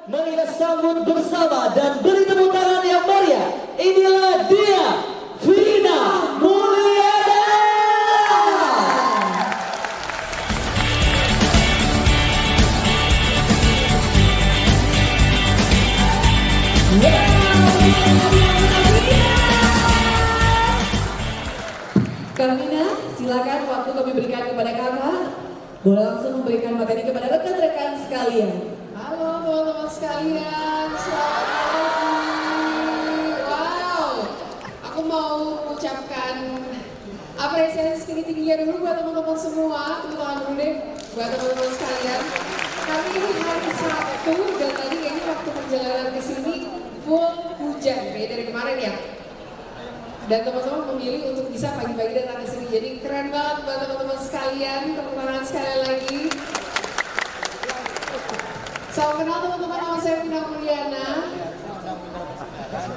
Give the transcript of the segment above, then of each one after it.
Mari kita sambut bersama dan beri tepuk tangan yang meriah. Inilah dia, Vina Mulyana. Kak Vina, silakan waktu kami berikan kepada kakak. Boleh langsung memberikan materi kepada rekan-rekan sekalian. Halo teman-teman sekalian, selamat pagi. Wow, aku mau mengucapkan apresiasi tinggi-tingginya dulu buat teman-teman semua. Tepuk tangan dulu deh buat teman-teman sekalian. Kali ini hari Sabtu dan tadi kayaknya waktu perjalanan ke sini full hujan kayak dari kemarin ya. Dan teman-teman memilih untuk bisa pagi-pagi datang ke sini. Jadi keren banget buat teman-teman sekalian. Tepuk tangan sekali lagi. Salam kenal teman-teman, nama saya Vina Mulyana.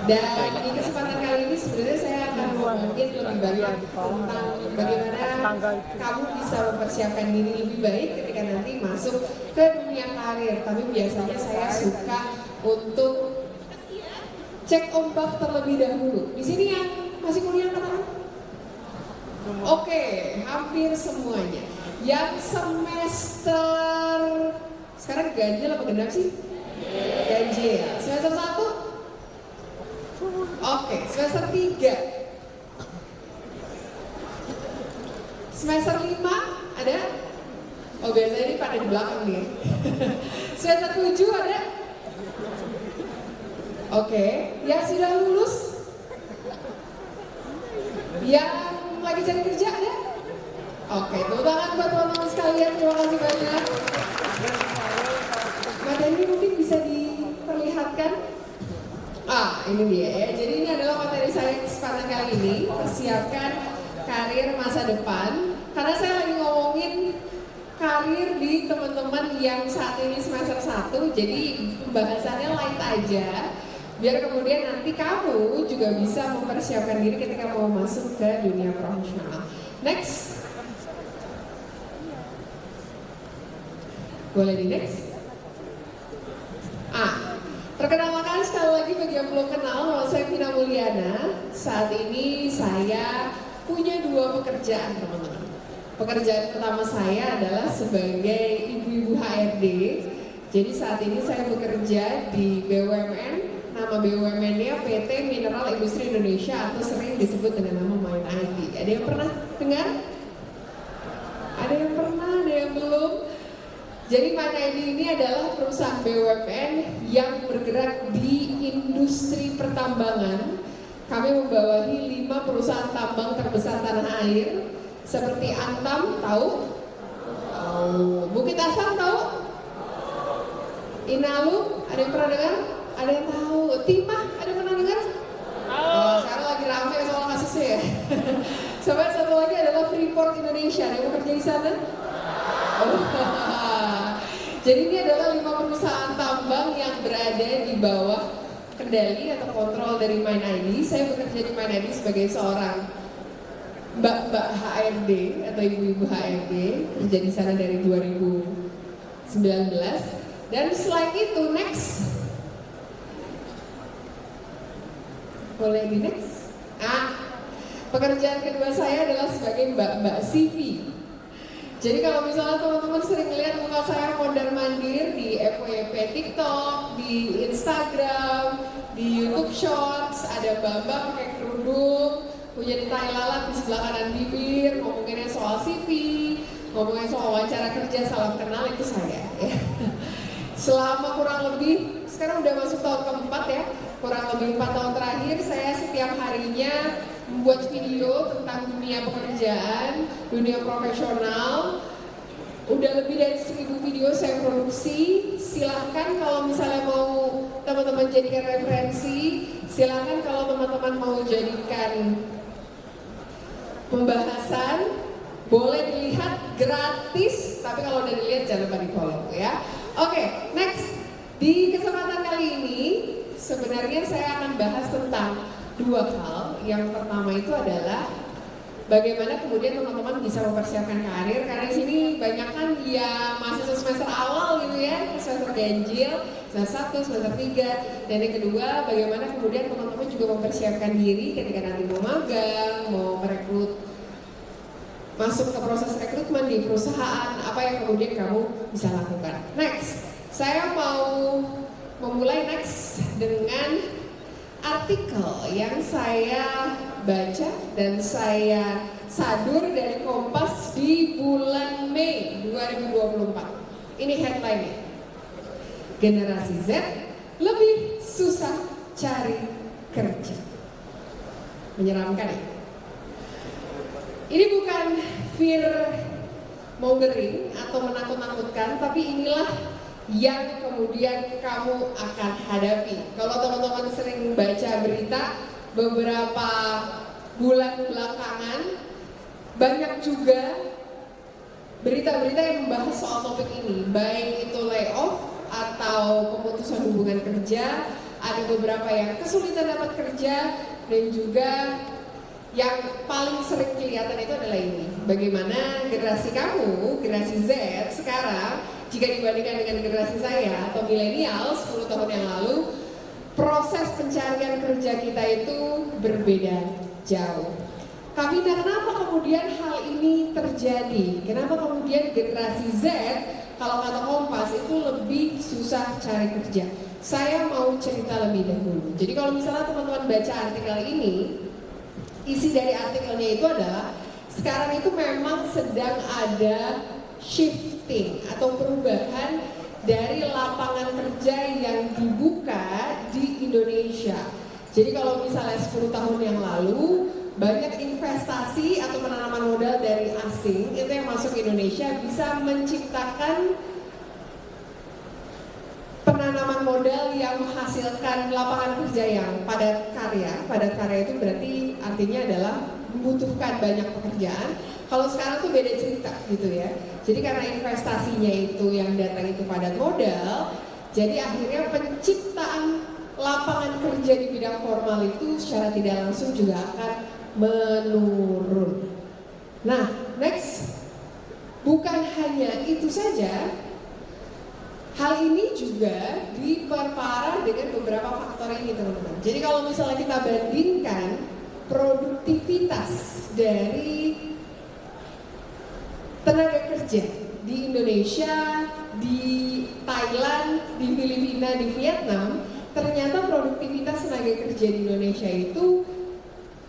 Dan di kesempatan kali ini sebenarnya saya akan mungkin lebih banyak tentang bagaimana kamu bisa mempersiapkan diri lebih baik ketika nanti masuk ke dunia karir. Tapi biasanya saya suka untuk cek ombak terlebih dahulu. Di sini yang masih kuliah katakan? Oke, hampir semuanya. Yang semester sekarang ganjil apa genap sih? Ganjil. Semester 1? Oke, semester 3. Semester 5 ada? Oh biasanya ini pada di belakang nih. Semester 7 ada? Oke, yang sudah lulus? Yang lagi cari kerja ada? Oke, tepuk tangan buat teman-teman sekalian, terima kasih banyak. Materi mungkin bisa diperlihatkan. Ini dia ya. Jadi ini adalah materi saya kesempatan kali ini, persiapkan karir masa depan. Karena saya lagi ngomongin karir di teman-teman yang saat ini semester 1, jadi pembahasannya light aja. Biar kemudian nanti kamu juga bisa mempersiapkan diri ketika mau masuk ke dunia profesional. Next. Boleh di next? Perkenalkan sekali lagi bagi yang belum kenal, nama saya Vina Mulyana. Saat ini saya punya 2 pekerjaan teman-teman. Pekerjaan pertama saya adalah sebagai ibu-ibu HRD. Jadi saat ini saya bekerja di BUMN, nama BUMN-nya PT Mineral Industri Indonesia atau sering disebut dengan nama Mind ID. Ada yang pernah dengar? Ada yang pernah, ada yang belum? Jadi Mind ID ini adalah perusahaan BUMN yang bergerak di industri pertambangan. Kami membawahi 5 perusahaan tambang terbesar tanah air seperti Antam, tahu? Bukit Asam, tahu? Inalum, ada yang pernah dengar? Ada yang tahu? Timah, ada yang pernah dengar? Sekarang lagi rame soal kasusnya ya. Sampai satu lagi adalah Freeport Indonesia, ada yang bekerja di sana? Jadi ini adalah 5 perusahaan tambang yang berada di bawah kendali atau kontrol dari Mind ID. Saya bekerja di Mind ID sebagai seorang mbak-mbak HRD atau ibu-ibu HRD, kerja di sana dari 2019. Dan selain itu, next. Boleh di next? Pekerjaan kedua saya adalah sebagai mbak-mbak CV. Jadi kalau misalnya teman-teman sering lihat muka saya mondar-mandir di FYP TikTok, di Instagram, di YouTube Shorts, ada mbak-mbak pakai kerudung, punya tahi lalat di sebelah kanan bibir, ngomonginnya soal CV, ngomongin soal wawancara kerja, salam kenal, itu saya ya. Selama kurang lebih, sekarang udah masuk tahun keempat ya, kurang lebih 4 tahun terakhir saya setiap harinya membuat video tentang dunia pekerjaan, dunia profesional. Udah lebih dari 1000 video saya produksi. Silahkan kalau misalnya mau teman-teman jadikan referensi, silahkan kalau teman-teman mau jadikan pembahasan, boleh dilihat gratis, tapi kalau udah dilihat jangan lupa di follow ya. Oke, next. Di kesempatan kali ini sebenarnya saya akan bahas tentang 2 hal. Yang pertama itu adalah bagaimana kemudian teman-teman bisa mempersiapkan karir, karena di sini banyak kan ya mahasiswa semester awal gitu ya, semester ganjil, semester 1, semester 3, dan yang kedua bagaimana kemudian teman-teman juga mempersiapkan diri ketika nanti mau magang, mau merekrut, masuk ke proses rekrutmen di perusahaan, apa yang kemudian kamu bisa lakukan. Next, saya mau memulai next dengan artikel yang saya baca dan saya sadur dari Kompas di bulan Mei 2024. Ini headline-nya. Generasi Z lebih susah cari kerja. Menyeramkan ya? Ini bukan fear mongering atau menakut-nakutkan, tapi inilah yang kemudian kamu akan hadapi. Kalau teman-teman sering baca berita beberapa bulan belakangan, banyak juga berita-berita yang membahas soal topik ini, baik itu layoff atau pemutusan hubungan kerja, ada beberapa yang kesulitan dapat kerja, dan juga yang paling sering kelihatan itu adalah ini, bagaimana generasi kamu, generasi Z sekarang, jika dibandingkan dengan generasi saya atau milenial 10 tahun yang lalu, proses pencarian kerja kita itu berbeda jauh. Kak Vina, kenapa kemudian hal ini terjadi? Kenapa kemudian generasi Z, kalau kata Kompas, itu lebih susah cari kerja? Saya mau cerita lebih dahulu. Jadi kalau misalnya teman-teman baca artikel ini, isi dari artikelnya itu adalah sekarang itu memang sedang ada shifting atau perubahan dari lapangan kerja yang dibuka di Indonesia. Jadi kalau misalnya 10 tahun yang lalu banyak investasi atau penanaman modal dari asing itu yang masuk ke Indonesia bisa menciptakan penanaman modal yang menghasilkan lapangan kerja yang padat karya. Padat karya itu berarti artinya adalah membutuhkan banyak pekerjaan. Kalau sekarang tuh beda cerita gitu ya. Jadi karena investasinya itu yang datang itu padat modal, jadi akhirnya penciptaan lapangan kerja di bidang formal itu secara tidak langsung juga akan menurun. Nah, next, bukan hanya itu saja, hal ini juga diperparah dengan beberapa faktor ini teman-teman. Jadi kalau misalnya kita bandingkan produktivitas dari tenaga kerja di Indonesia, di Thailand, di Filipina, di Vietnam, ternyata produktivitas tenaga kerja di Indonesia itu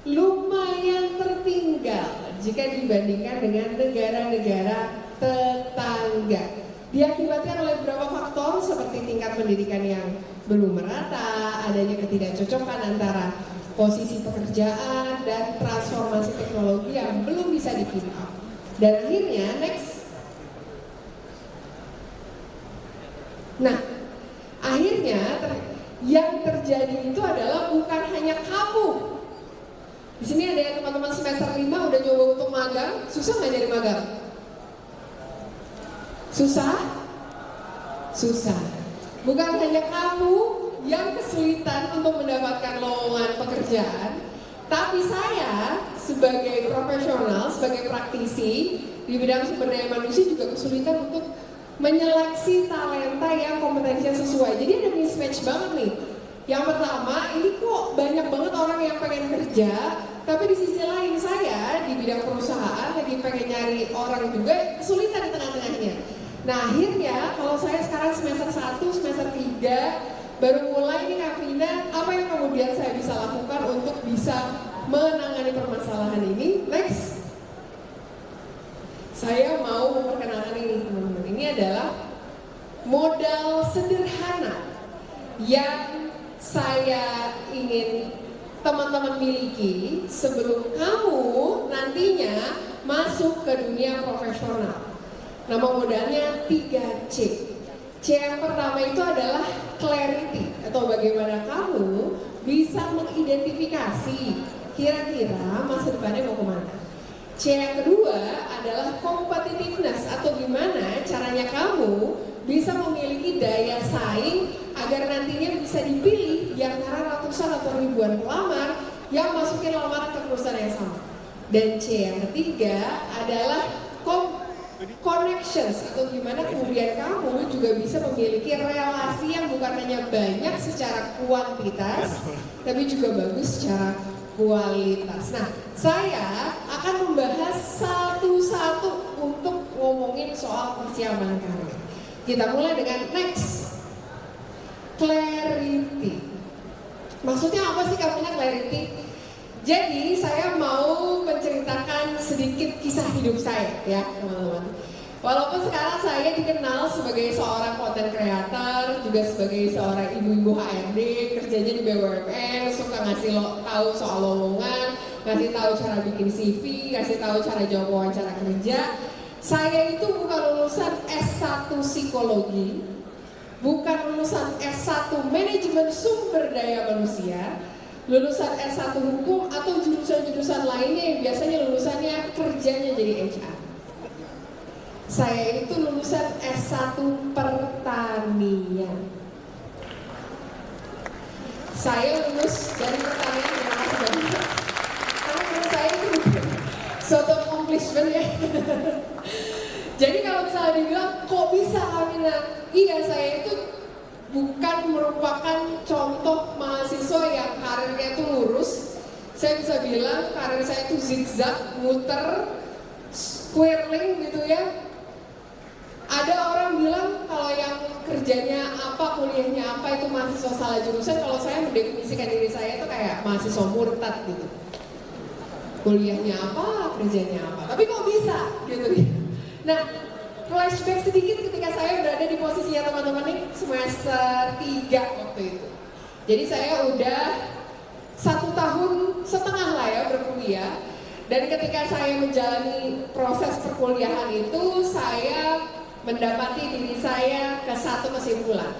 lumayan tertinggal jika dibandingkan dengan negara-negara tetangga. Diakibatkan oleh beberapa faktor seperti tingkat pendidikan yang belum merata, adanya ketidakcocokan antara posisi pekerjaan dan transformasi teknologi yang belum bisa di-keep up. Dan akhirnya, next. Nah, akhirnya yang terjadi itu adalah bukan hanya kamu. Di sini ada yang teman-teman semester 5 udah nyoba untuk magang, susah nggak nyari magang? Susah? Susah. Bukan hanya kamu yang kesulitan untuk mendapatkan lowongan pekerjaan, tapi saya sebagai profesional, sebagai praktisi di bidang sumber daya manusia juga kesulitan untuk menyeleksi talenta yang kompetensinya sesuai. Jadi ada mismatch banget nih. Yang pertama, ini kok banyak banget orang yang pengen kerja, tapi di sisi lain saya di bidang perusahaan lagi pengen nyari orang juga, kesulitan di tengah-tengahnya. Nah akhirnya kalau saya sekarang semester 1, semester 3 baru mulai nih Kak Vina, apa yang kemudian saya bisa lakukan untuk bisa menangani permasalahan ini? Next, saya mau memperkenalkan ini teman-teman. Ini adalah modal sederhana yang saya ingin teman-teman miliki sebelum kamu nantinya masuk ke dunia profesional. Nama modalnya 3C. C yang pertama itu adalah clarity, atau bagaimana kamu bisa mengidentifikasi kira-kira masa depannya mau kemana. C yang kedua adalah competitiveness, atau gimana caranya kamu bisa memiliki daya saing agar nantinya bisa dipilih di antara ratusan atau ribuan pelamar yang masukin lamaran ke perusahaan yang sama. Dan C yang ketiga adalah connections, atau gimana kemudian kamu juga bisa memiliki relasi yang bukan hanya banyak secara kuantitas, tapi juga bagus secara kualitas. Nah, saya akan membahas satu-satu untuk ngomongin soal persiapan karir. Kita mulai dengan next, clarity. Maksudnya apa sih Kavina clarity? Jadi saya mau menceritakan sedikit kisah hidup saya ya teman-teman. Walaupun sekarang saya dikenal sebagai seorang content creator, juga sebagai seorang ibu-ibu HRD, kerjanya di BUMN, suka ngasih tahu soal lowongan, ngasih tahu cara bikin CV, ngasih tahu cara jawab wawancara kerja. Saya itu bukan lulusan S1 psikologi, bukan lulusan S1 manajemen sumber daya manusia, lulusan S1 hukum atau jurusan-jurusan lainnya yang biasanya lulusannya kerjanya jadi HR. Saya itu lulusan S1 pertanian. Saya lulus dari pertanian yang masih banyak. Karena menurut saya itu suatu accomplishment ya. Jadi kalau misalnya dibilang, kok bisa Kamina? Iya, saya itu bukan merupakan contoh mahasiswa yang karirnya itu lurus. Saya bisa bilang karir saya itu zigzag, muter, squirreling gitu ya. Ada orang bilang kalau yang kerjanya apa, kuliahnya apa itu mahasiswa salah jurusan. Kalau saya mendefinisikan diri saya itu kayak mahasiswa murtad gitu. Kuliahnya apa, kerjanya apa. Tapi kok bisa gitu ya. Nah, flashback sedikit ketika saya berada di posisinya teman-teman ini semester 3 waktu itu. Jadi saya udah 1,5 tahun lah ya berkuliah. Dan ketika saya menjalani proses perkuliahan itu, saya mendapati diri saya ke satu kesimpulan.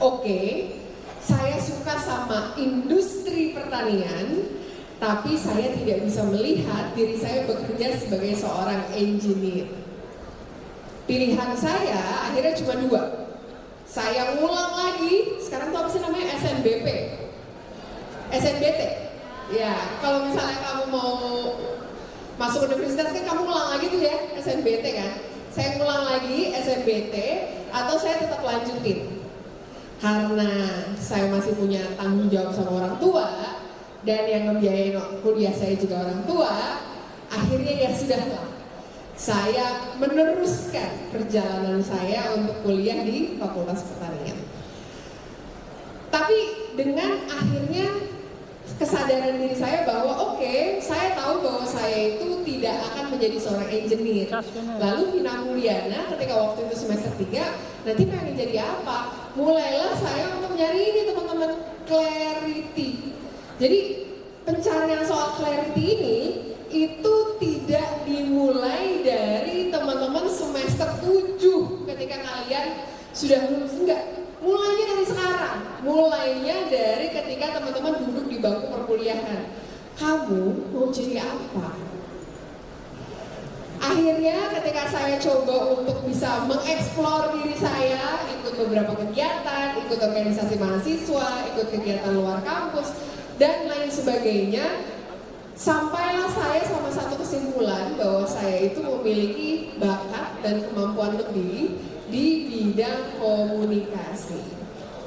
Oke, saya suka sama industri pertanian, tapi saya tidak bisa melihat diri saya bekerja sebagai seorang engineer. Pilihan saya akhirnya cuma 2. Saya ngulang lagi, sekarang tuh apa sih namanya SNBP, SNBT. Ya, kalau misalnya kamu mau masuk universitas kan kamu ngulang lagi tuh ya SNBT kan. Saya ngulang lagi SNBT atau saya tetap lanjutin. Karena saya masih punya tanggung jawab sama orang tua dan yang ngebiayain kuliah saya juga orang tua, akhirnya ya sudahlah. Saya meneruskan perjalanan saya untuk kuliah di Fakultas Pertanian. Tapi dengan akhirnya kesadaran diri saya bahwa oke, saya tahu bahwa saya itu tidak akan menjadi seorang engineer. Lalu Vina Mulyana ketika waktu itu semester 3, nanti pengen jadi apa? Mulailah saya untuk nyari ini teman-teman, clarity. Jadi pencarian soal clarity ini itu tidak dimulai dari teman-teman semester 7 ketika kalian sudah lulus, enggak. Mulainya dari sekarang, mulainya dari ketika teman-teman duduk di bangku perkuliahan. Kamu mau jadi apa? Akhirnya ketika saya coba untuk bisa mengeksplor diri saya, ikut beberapa kegiatan, ikut organisasi mahasiswa, ikut kegiatan luar kampus, dan lain sebagainya, sampailah saya sama satu kesimpulan bahwa saya itu memiliki bakat dan kemampuan lebih di bidang komunikasi.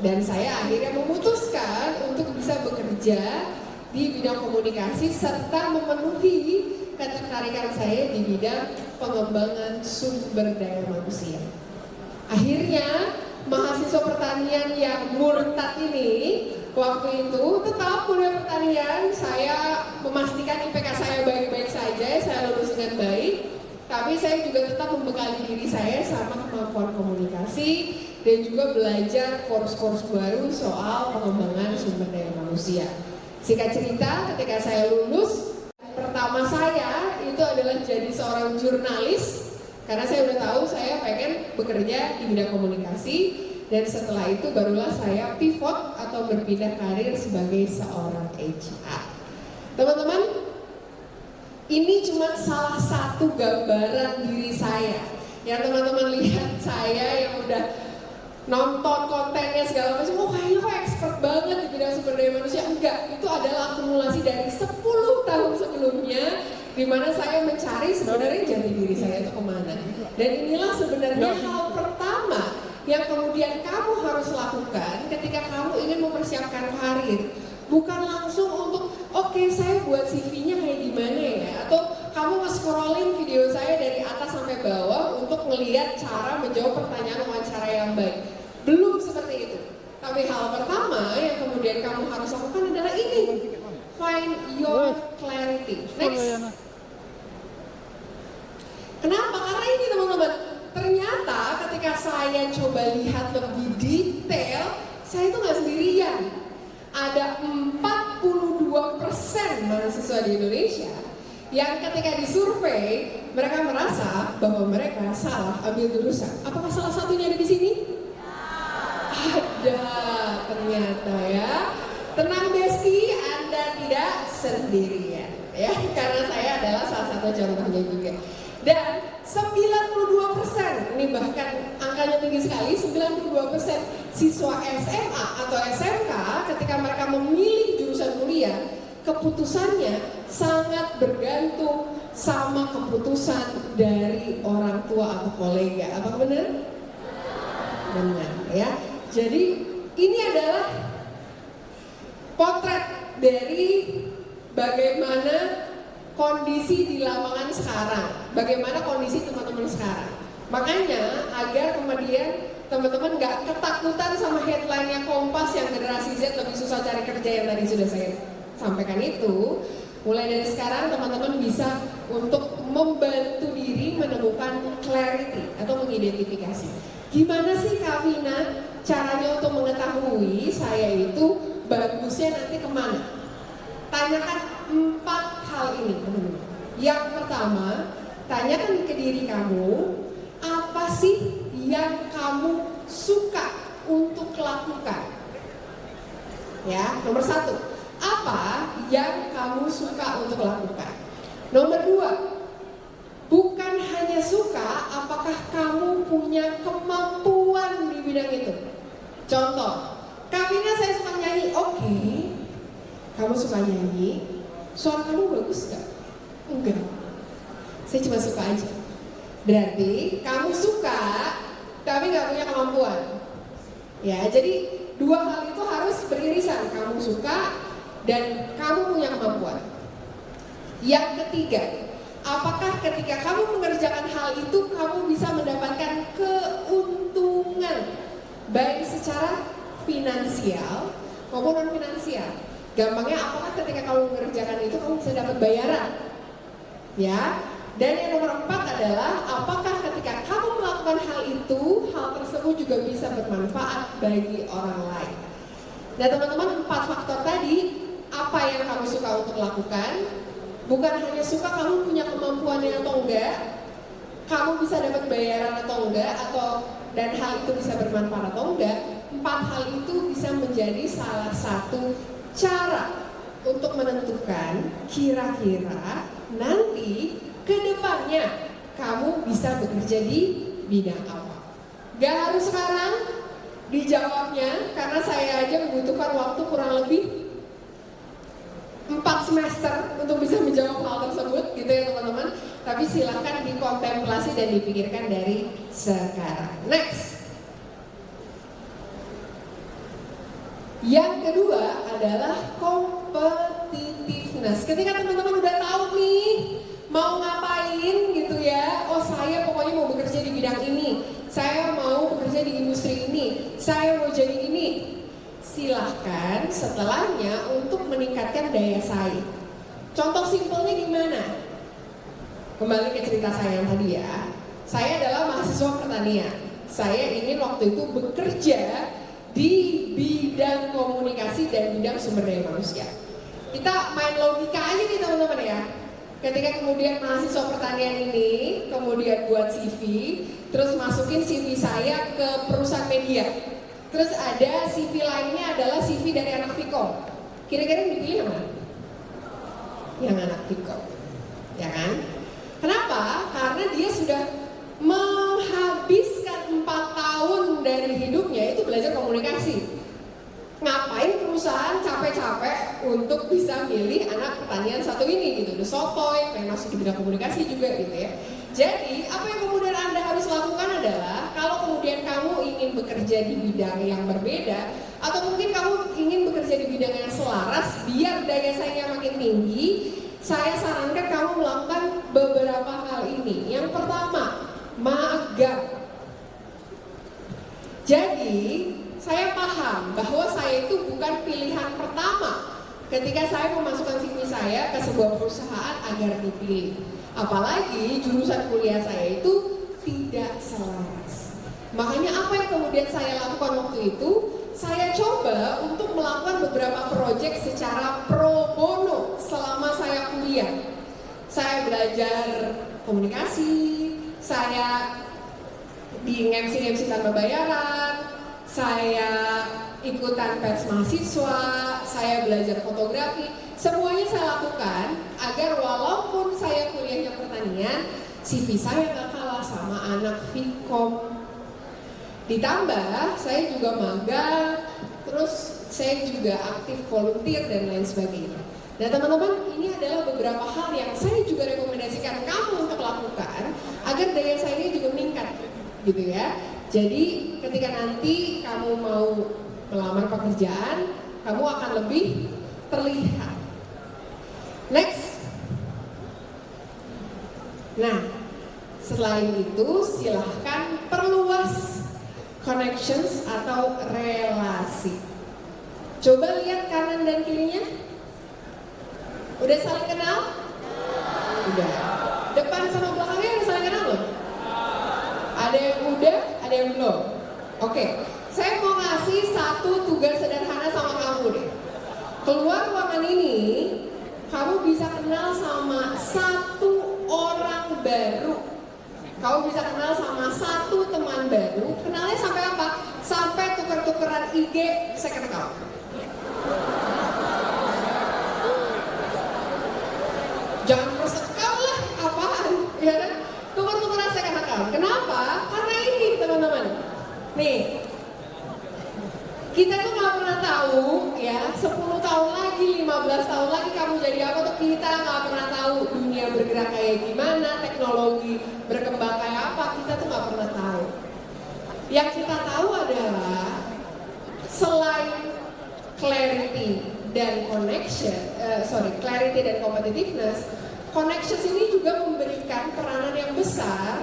Dan saya akhirnya memutuskan untuk bisa bekerja di bidang komunikasi serta memenuhi ketertarikan saya di bidang pengembangan sumber daya manusia. Akhirnya mahasiswa pertanian yang murtad ini waktu itu tetap kuliah pertanian, saya memastikan IPK saya baik-baik saja, saya lulus dengan baik. Tapi saya juga tetap membekali diri saya sama kemampuan komunikasi dan juga belajar course-course baru soal pengembangan sumber daya manusia. Singkat cerita, ketika saya lulus, pertama saya itu adalah jadi seorang jurnalis karena saya udah tahu saya pengen bekerja di bidang komunikasi, dan setelah itu barulah saya pivot atau berpindah karir sebagai seorang HR. Teman-teman, ini cuma salah satu gambaran diri saya. Yang teman-teman lihat saya yang udah nonton kontennya segala macam, oh kayaknya kok expert banget di bidang sumber daya manusia. Enggak, itu adalah akumulasi dari 10 tahun sebelumnya di mana saya mencari sebenarnya jati diri saya itu kemana. Dan inilah sebenarnya hal pertama yang kemudian kamu harus lakukan ketika kamu ingin mempersiapkan karir. Bukan langsung untuk, oke, saya buat CV-nya kayak gimana ya, atau kamu nge-scrolling video saya dari atas sampai bawah untuk melihat cara menjawab pertanyaan wawancara yang baik. Belum seperti itu. Tapi hal pertama yang kemudian kamu harus lakukan adalah ini. Find your clarity. Next. Kenapa? Karena ini teman-teman, ternyata ketika saya coba lihat lebih detail, saya itu nggak sendirian. Ada 42% mahasiswa di Indonesia yang ketika disurvei, mereka merasa bahwa mereka salah ambil jurusan. Apakah salah satunya ada di sini? Ada, ternyata ya. Tenang Besti, Anda tidak sendirian ya, karena saya adalah salah satu contohnya juga. Dan 92%, ini bahkan angkanya tinggi sekali, 92% siswa SMA atau SMK ketika mereka memilih jurusan kuliah, keputusannya sangat bergantung sama keputusan dari orang tua atau kolega. Apa benar? Benar ya. Jadi ini adalah potret dari bagaimana kondisi di lapangan sekarang, bagaimana kondisi teman-teman sekarang. Makanya agar kemudian teman-teman gak ketakutan sama headline-nya Kompas yang generasi Z lebih susah cari kerja yang tadi sudah saya sampaikan itu, mulai dari sekarang teman-teman bisa untuk membantu diri menemukan clarity atau mengidentifikasi. Gimana sih Kak Vina caranya untuk mengetahui saya itu bagusnya nanti kemana? Tanyakan 4 hal ini, teman-teman. Yang pertama, tanyakan ke diri kamu, apa sih yang kamu suka untuk lakukan? Ya, nomor 1, apa yang kamu suka untuk lakukan? Nomor 2, bukan hanya suka, apakah kamu punya kemampuan di bidang itu? Contoh, Kak Vina saya suka nyanyi, oke. Kamu suka nyanyi, suara kamu bagus gak? Enggak, saya cuma suka aja. Berarti kamu suka, tapi gak punya kemampuan. Ya, jadi 2 hal itu harus beririsan. Kamu suka dan kamu punya kemampuan. Yang ketiga, apakah ketika kamu mengerjakan hal itu kamu bisa mendapatkan keuntungan baik secara finansial maupun non finansial? Gampangnya, apakah ketika kamu mengerjakan itu kamu bisa dapat bayaran? Ya. Dan yang nomor 4 adalah apakah ketika kamu melakukan hal itu, hal tersebut juga bisa bermanfaat bagi orang lain. Nah teman-teman, 4 faktor tadi, apa yang kamu suka untuk lakukan, bukan hanya suka kamu punya kemampuannya atau enggak, kamu bisa dapat bayaran atau enggak, dan hal itu bisa bermanfaat atau enggak. 4 hal itu bisa menjadi salah satu cara untuk menentukan kira-kira nanti ke depannya kamu bisa bekerja di bidang apa. Gak harus sekarang dijawabnya, karena saya aja membutuhkan waktu kurang lebih 4 semester untuk bisa menjawab hal tersebut gitu ya teman-teman. Tapi silahkan dikontemplasi dan dipikirkan dari sekarang. Next. Yang kedua adalah competitiveness. Ketika teman-teman udah tahu nih mau ngapain gitu ya, oh saya pokoknya mau bekerja di bidang ini, saya mau bekerja di industri ini, saya mau jadi ini. Silahkan setelahnya untuk meningkatkan daya saing. Contoh simpelnya gimana? Kembali ke cerita saya yang tadi ya. Saya adalah mahasiswa pertanian. Saya ingin waktu itu bekerja di bidang komunikasi dan bidang sumber daya manusia. Kita main logika aja nih teman-teman ya. Ketika kemudian mahasiswa pertanian ini kemudian buat CV, terus masukin CV saya ke perusahaan media. Terus ada CV lainnya adalah CV dari anak Vkom. Kira-kira yang dipilih yang mana? Yang anak Vkom, ya kan? Kenapa? Karena dia sudah menghabiskan 4 tahun dari hidupnya itu belajar komunikasi. Ngapain perusahaan capek-capek untuk bisa milih anak pertanian satu ini gitu. Udah sotoy, pengen masuk di bidang komunikasi juga gitu ya. Jadi apa yang kemudian Anda harus lakukan adalah kalau kemudian kamu ingin bekerja di bidang yang berbeda atau mungkin kamu ingin bekerja di bidang yang selaras biar daya saingnya makin tinggi, saya sarankan kamu melakukan beberapa hal ini. Yang pertama, magang. Jadi saya paham bahwa saya itu bukan pilihan pertama ketika saya memasukkan CV saya ke sebuah perusahaan agar dipilih. Apalagi jurusan kuliah saya itu tidak selaras. Makanya apa yang kemudian saya lakukan waktu itu, saya coba untuk melakukan beberapa proyek secara pro bono selama saya kuliah. Saya belajar komunikasi, saya di MC tanpa bayaran, saya ikutan pers mahasiswa, saya belajar fotografi, semuanya saya lakukan agar walaupun saya kuliahnya pertanian, CV saya gak kalah sama anak Vkom. Ditambah saya juga magang, terus saya juga aktif volunteer dan lain sebagainya. Nah teman-teman, ini adalah beberapa hal yang saya juga rekomendasikan kamu untuk lakukan agar daya saingnya juga meningkat, gitu ya. Jadi ketika nanti kamu mau melamar pekerjaan, kamu akan lebih terlihat. Next. Nah, selain itu silahkan perluas connections atau relasi. Coba lihat kanan dan kirinya. Udah saling kenal? Udah. Depan sama belakangnya udah saling kenal loh? Ada yang udah, ada yang belum. Oke, saya mau ngasih satu tugas sederhana sama kamu deh. Keluar ruangan ini, kamu bisa kenal sama satu orang baru. Kamu bisa kenal sama satu teman baru. Kenalnya sampai apa? Sampai tuker-tukeran IG second account. Jangan first account lah, apaan? Ya kan? Tuker-tukeran second account. Kenapa? Karena ini teman-teman. Nih, kita tuh gak pernah tahu ya 10 tahun lagi, 15 tahun lagi kamu jadi apa tuh, kita gak pernah tahu dunia bergerak kayak gimana, teknologi berkembang kayak apa, kita tuh gak pernah tahu. Yang kita tahu adalah selain clarity dan clarity dan competitiveness, connections ini juga memberikan peranan yang besar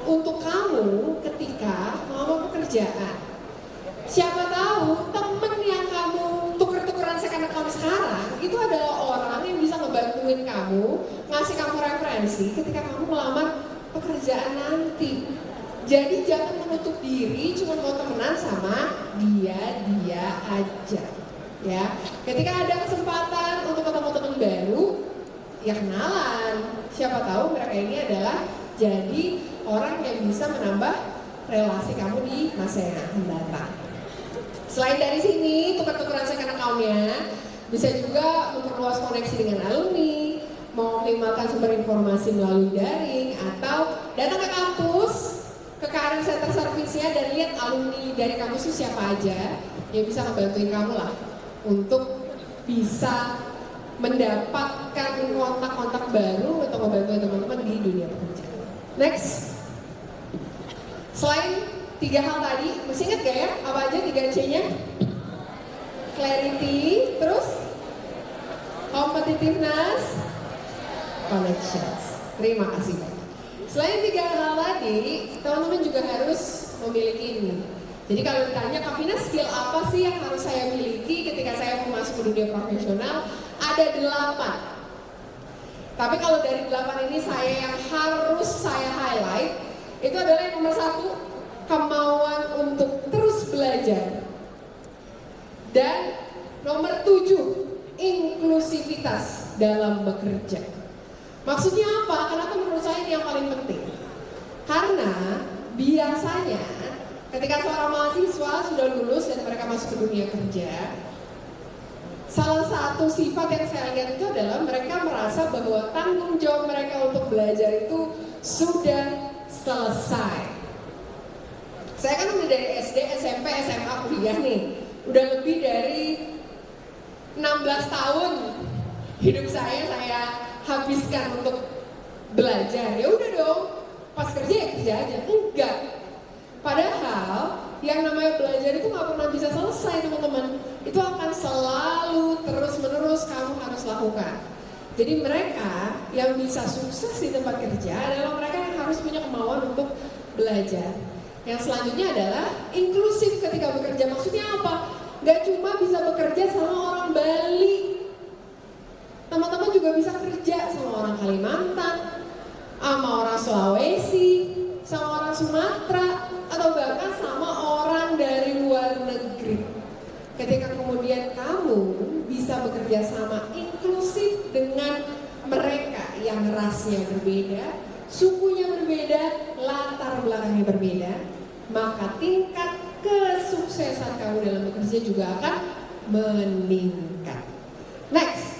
untuk kamu ketika mau pekerjaan. Siapa tahu temen yang kamu tuker-tukeran second account sekarang itu adalah orang yang bisa ngebantuin kamu, ngasih kamu referensi ketika kamu melamar pekerjaan nanti. Jadi jangan menutup diri cuma mau temenan sama dia aja. Ya, ketika ada kesempatan untuk ketemu teman baru, ya kenalan. Siapa tahu mereka ini adalah jadi orang yang bisa menambah relasi kamu di masa yang akan datang. Selain dari sini, tukar-tukaran second account-nya bisa juga memperluas koneksi dengan alumni, mengoptimalkan sumber informasi melalui daring, atau datang ke kampus, ke Career Center Service-nya dan lihat alumni dari kampus itu siapa aja yang bisa ngebantuin kamu lah untuk bisa mendapatkan kontak-kontak baru untuk membantu teman-teman di dunia pekerjaan. Next. Selain 3 hal tadi, masih ingat gak ya apa aja 3 C-nya? Clarity, terus competitiveness, connections. Terima kasih banyak. Selain 3 hal tadi, teman-teman juga harus memiliki ini. Jadi kalau ditanya, Kak Vina, skill apa sih yang harus saya miliki ketika saya mau masuk ke dunia profesional? Ada 8. Tapi kalau dari 8 ini yang harus saya highlight, itu adalah yang nomor 1, kemauan untuk terus belajar. Dan nomor 7, inklusivitas dalam bekerja. Maksudnya apa? Kenapa menurut saya ini yang paling penting? Karena biasanya ketika seorang mahasiswa sudah lulus dan mereka masuk ke dunia kerja, salah satu sifat yang saya lihat itu adalah mereka merasa bahwa tanggung jawab mereka untuk belajar itu sudah selesai. Saya kan udah dari SD, SMP, SMA, kuliah nih. Udah lebih dari 16 tahun hidup saya habiskan untuk belajar. Ya udah dong, pas kerja ya kerja aja. Enggak. Padahal yang namanya belajar itu nggak pernah bisa selesai, teman-teman. Itu akan selalu terus-menerus kamu harus lakukan. Jadi mereka yang bisa sukses di tempat kerja adalah mereka yang harus punya kemauan untuk belajar. Yang selanjutnya adalah inklusif ketika bekerja. Maksudnya apa? Gak cuma bisa bekerja sama orang Bali. Teman-teman juga bisa kerja sama orang Kalimantan, sama orang Sulawesi, sama orang Sumatera, atau bahkan sama orang dari luar negeri. Ketika kemudian kamu bisa bekerja sama inklusif dengan mereka yang rasnya berbeda, sukunya berbeda, latar belakangnya berbeda, maka tingkat kesuksesan kamu dalam bekerja juga akan meningkat. Next.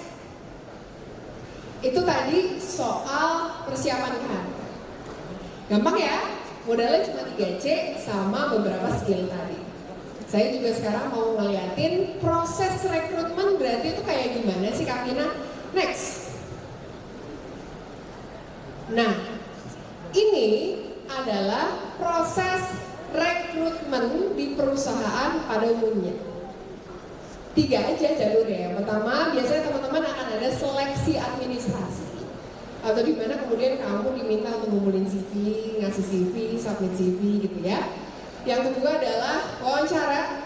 Itu tadi soal persiapan KHK. Gampang ya? Modalnya cuma 3C sama beberapa skill tadi. Saya juga sekarang mau ngeliatin proses rekrutmen berarti itu kayak gimana sih Kak Vina? Next. Nah, ini adalah proses rekrutmen di perusahaan pada umumnya. 3 aja jalurnya. Yang pertama, biasanya teman-teman akan ada seleksi administrasi, atau di mana kemudian kamu diminta untuk ngumpulin CV, ngasih CV, submit CV gitu ya. Yang kedua adalah wawancara.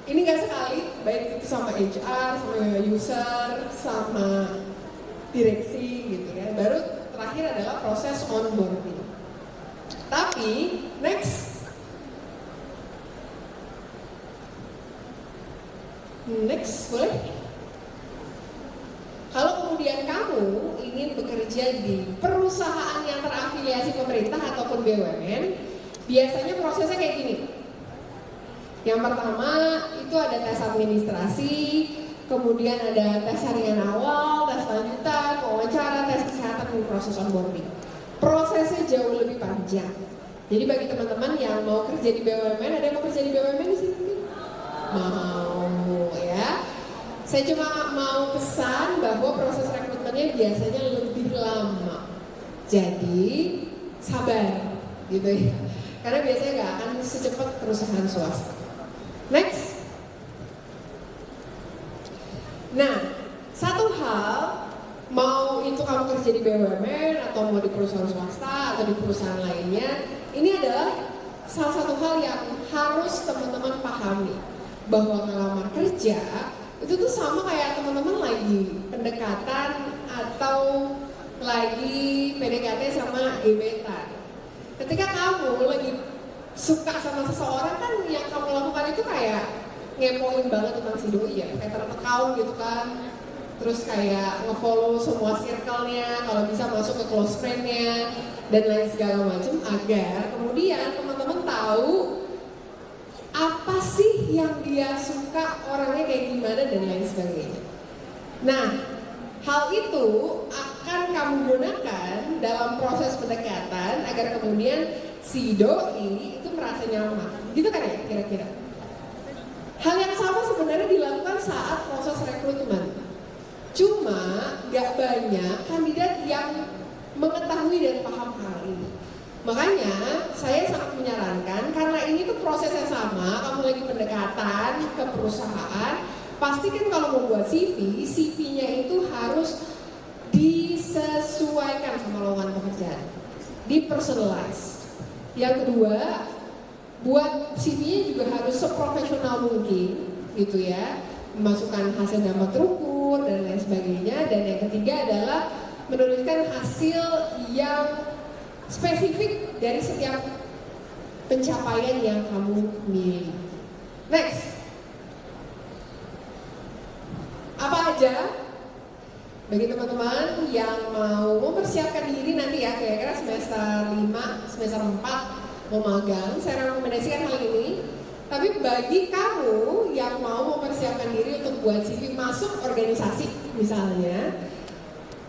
Ini nggak sekali, baik itu sama HR, sama user, sama direksi gitu ya. Baru terakhir adalah proses onboarding. Tapi next boleh? Kalau kemudian kamu ingin bekerja di perusahaan yang terafiliasi pemerintah ataupun BUMN, biasanya prosesnya kayak gini. Yang pertama itu ada tes administrasi, kemudian ada tes harian awal, tes lanjutan, wawancara, tes kesehatan, dan proses onboarding. Prosesnya jauh lebih panjang. Jadi bagi teman-teman yang mau kerja di BUMN, ada yang mau kerja di BUMN di sini? Mau ya. Saya cuma mau pesan bahwa proses rekrutmennya biasanya lebih lama. Jadi sabar gitu ya. Karena biasanya nggak akan secepat perusahaan swasta. Next. Nah, satu hal, mau itu kamu kerja di BUMN atau mau di perusahaan swasta atau di perusahaan lainnya, ini adalah salah satu hal yang harus teman-teman pahami, bahwa ngelamar kerja itu tuh sama kayak teman-teman lagi pendekatan atau lagi PDKT sama gebetan. Ketika kamu lagi suka sama seseorang kan yang kamu lakukan itu kayak ngepoin banget tentang si doi ya, kayak tertekau gitu kan. Terus kayak ngefollow semua circle-nya, kalau bisa masuk ke close friend-nya dan lain segala macam, agar kemudian teman-teman tahu apa sih yang dia suka, orangnya kayak gimana dan lain sebagainya. Nah, hal itu akan kamu gunakan dalam proses pendekatan agar kemudian si doi itu merasa nyaman. Gitu kan ya kira-kira? Hal yang sama sebenarnya dilakukan saat proses rekrutmen. Cuma gak banyak kandidat yang mengetahui dan paham hal ini. Makanya saya sangat menyarankan, karena ini tuh prosesnya sama, kamu lagi pendekatan ke perusahaan, pastikan kalau mau buat CV, CV-nya itu harus disesuaikan sama lowongan pekerjaan, dipersonalize. Yang kedua, buat CV-nya juga harus seprofesional mungkin, gitu ya, memasukkan hasil dapat terukur dan lain sebagainya. Dan yang ketiga adalah menuliskan hasil yang spesifik dari setiap pencapaian yang kamu miliki. Next. Apa aja bagi teman-teman yang mau mempersiapkan diri nanti ya, kira-kira semester 5, semester 4 mau magang, saya rekomendasikan hal ini. Tapi bagi kamu yang mau mempersiapkan diri untuk buat CV masuk organisasi misalnya,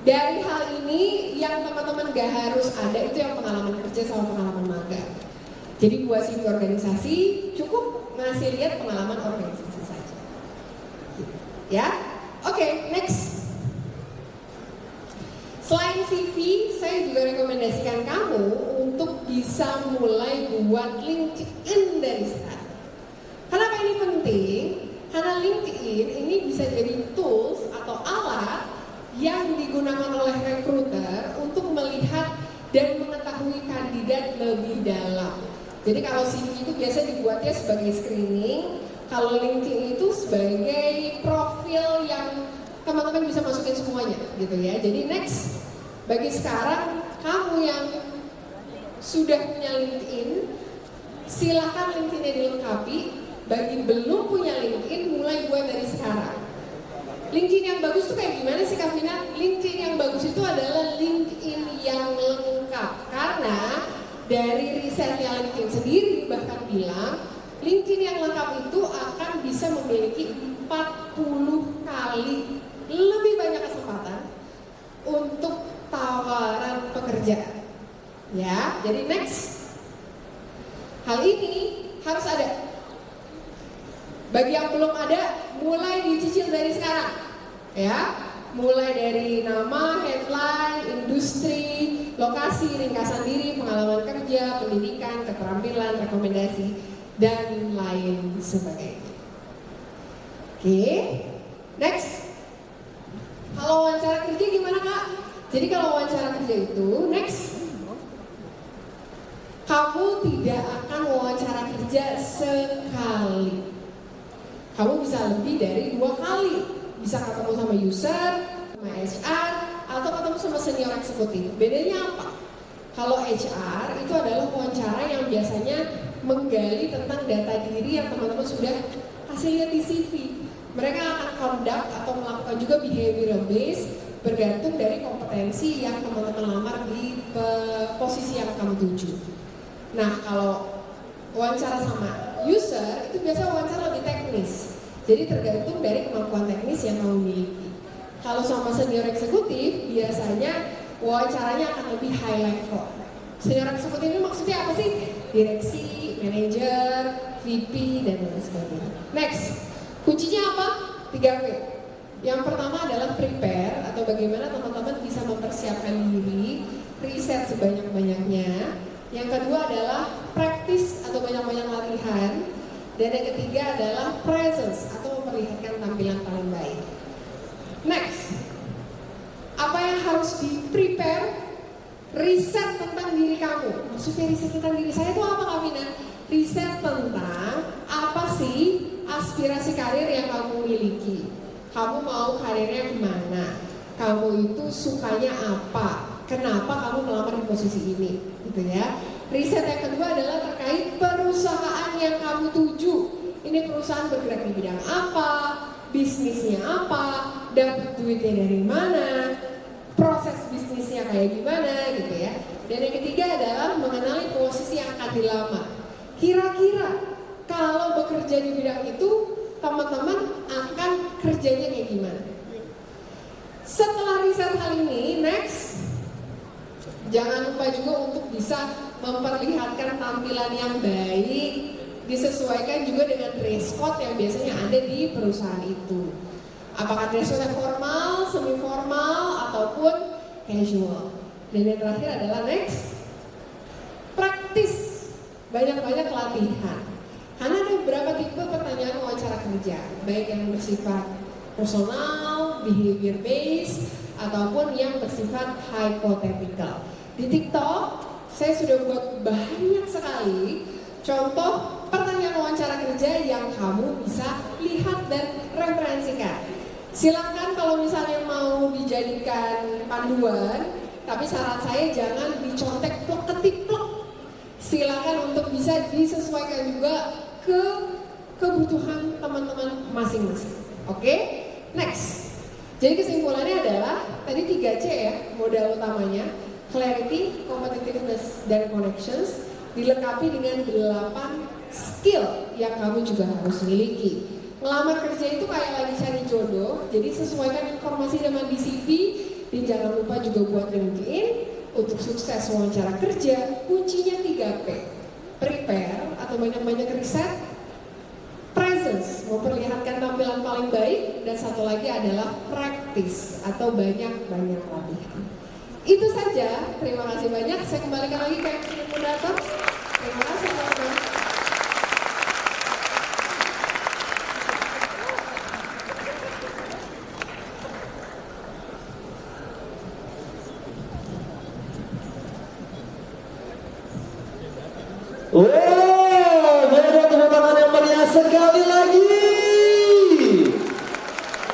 dari hal ini yang teman-teman gak harus ada itu yang pengalaman kerja sama pengalaman magang. Jadi buat CV organisasi cukup ngasih lihat pengalaman organisasi saja. Ya, oke, next. Selain CV, saya juga rekomendasikan kamu untuk bisa mulai buat LinkedIn dari sekarang. Kenapa ini penting? Karena LinkedIn ini bisa jadi tools atau alat yang digunakan oleh recruiter untuk melihat dan mengetahui kandidat lebih dalam. Jadi kalau CV itu biasa dibuatnya sebagai screening, kalau LinkedIn itu sebagai profil yang teman-teman bisa masukin semuanya gitu ya. Jadi next, bagi sekarang kamu yang sudah punya LinkedIn, silakan LinkedIn-nya dilengkapi. Bagi belum punya LinkedIn, mulai buat dari sekarang. LinkedIn yang bagus tuh kayak gimana sih Kak Vina? LinkedIn yang bagus itu adalah LinkedIn yang lengkap. Karena dari risetnya LinkedIn sendiri bahkan bilang, LinkedIn yang lengkap itu akan bisa memiliki 40 kali lebih banyak kesempatan untuk tawaran pekerjaan. Ya, jadi next. Hal ini harus ada. Bagi yang belum ada, mulai dicicil dari sekarang. Ya, mulai dari nama, headline, industri, lokasi, ringkasan diri, pengalaman kerja, pendidikan, keterampilan, rekomendasi, dan lain sebagainya. Oke, next. Kalau wawancara kerja gimana Kak? Jadi kalau wawancara kerja itu, next, kamu tidak akan wawancara kerja sekali. Kamu bisa lebih dari 2 kali. Bisa ketemu sama user, sama HR, atau ketemu sama senior eksekutif. Bedanya apa? Kalau HR itu adalah wawancara yang biasanya menggali tentang data diri yang teman-teman sudah kasih lihat di CV. Mereka akan conduct atau melakukan juga behavioral base bergantung dari kompetensi yang teman-teman lamar di posisi yang kamu tuju. Nah, kalau wawancara sama user itu biasanya wawancara lebih teknis. Jadi tergantung dari kemampuan teknis yang kamu miliki. Kalau sama senior eksekutif biasanya wawancaranya akan lebih high level. Senior eksekutif ini maksudnya apa sih? Direksi, manajer, VP, dan lain sebagainya. Next, kuncinya apa? 3P. Yang pertama adalah prepare atau bagaimana teman-teman bisa mempersiapkan diri, riset sebanyak-banyaknya. Yang kedua adalah practice atau banyak-banyak latihan. Dan yang ketiga adalah presence atau memperlihatkan tampilan paling baik. Next, apa yang harus di-prepare? Riset tentang diri kamu. Maksudnya riset tentang diri saya itu apa Kak Vina? Riset tentang apa sih aspirasi karir yang kamu miliki. Kamu mau karirnya kemana? Kamu itu sukanya apa? Kenapa kamu melamar di posisi ini? Gitu ya. Riset yang kedua adalah terkait perusahaan yang kamu tuju. Ini perusahaan bergerak di bidang apa? Bisnisnya apa? Dapat duitnya dari mana? Proses bisnisnya kayak gimana gitu ya. Dan yang ketiga adalah mengenali posisi yang akan dilamar. Kira-kira kalau bekerja di bidang itu, teman-teman akan kerjanya kayak gimana? Setelah riset hal ini, next, jangan lupa juga untuk bisa memperlihatkan tampilan yang baik, disesuaikan juga dengan dress code yang biasanya ada di perusahaan itu. Apakah dress code formal, semi formal, ataupun casual. Dan yang terakhir adalah next, praktis, banyak-banyak latihan. Karena ada beberapa tipe pertanyaan wawancara kerja, baik yang bersifat personal, behavior based, ataupun yang bersifat hypothetical. Di TikTok, saya sudah buat banyak sekali contoh pertanyaan wawancara kerja yang kamu bisa lihat dan referensikan. Silakan kalau misalnya mau dijadikan panduan, tapi saran saya jangan dicontek plek ketik plek. Silakan untuk bisa disesuaikan juga ke kebutuhan teman-teman masing-masing. Oke? Next. Jadi kesimpulannya adalah tadi 3C ya, modal utamanya. Clarity, competitiveness, dan connections dilengkapi dengan 8 skill yang kamu juga harus miliki. Ngelamar kerja itu kayak lagi cari jodoh, jadi sesuaikan informasi dengan di CV, dan jangan lupa juga buat LinkedIn. Untuk sukses wawancara kerja, kuncinya 3P. Prepare atau banyak-banyak riset, presence, memperlihatkan tampilan penampilan paling baik, dan satu lagi adalah praktis atau banyak-banyak latihan. Itu saja, terima kasih banyak. Saya kembalikan lagi ke MC moderator. Terima kasih teman-teman. Wow, boleh tepuk tangan yang meriah sekali lagi.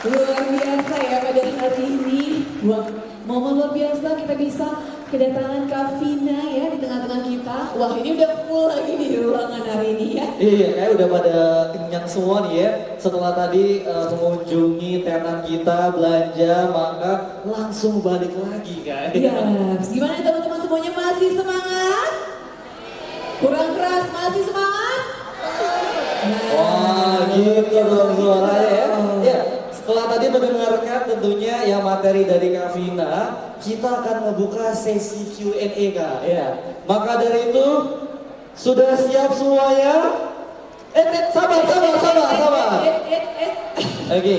Luar biasa ya pada hari ini. Wah, momen luar biasa kita bisa kedatangan Kak Vina ya di tengah-tengah kita. Wah, ini udah full lagi di ruangan hari ini ya. Iya, kayak udah pada kenyang semua nih ya. Setelah tadi mengunjungi tenan kita belanja, maka langsung balik lagi kan. Iya, gimana teman-teman semuanya, masih semangat? Kurang keras, masih semangat? Nah, Wah, gitu dong suaranya ya. Ya, setelah tadi mendengarkan tentunya ya materi dari Kak Vina, kita akan membuka sesi Q&A Kak. Ya, maka dari itu sudah siap semuanya? Sabar. Oke.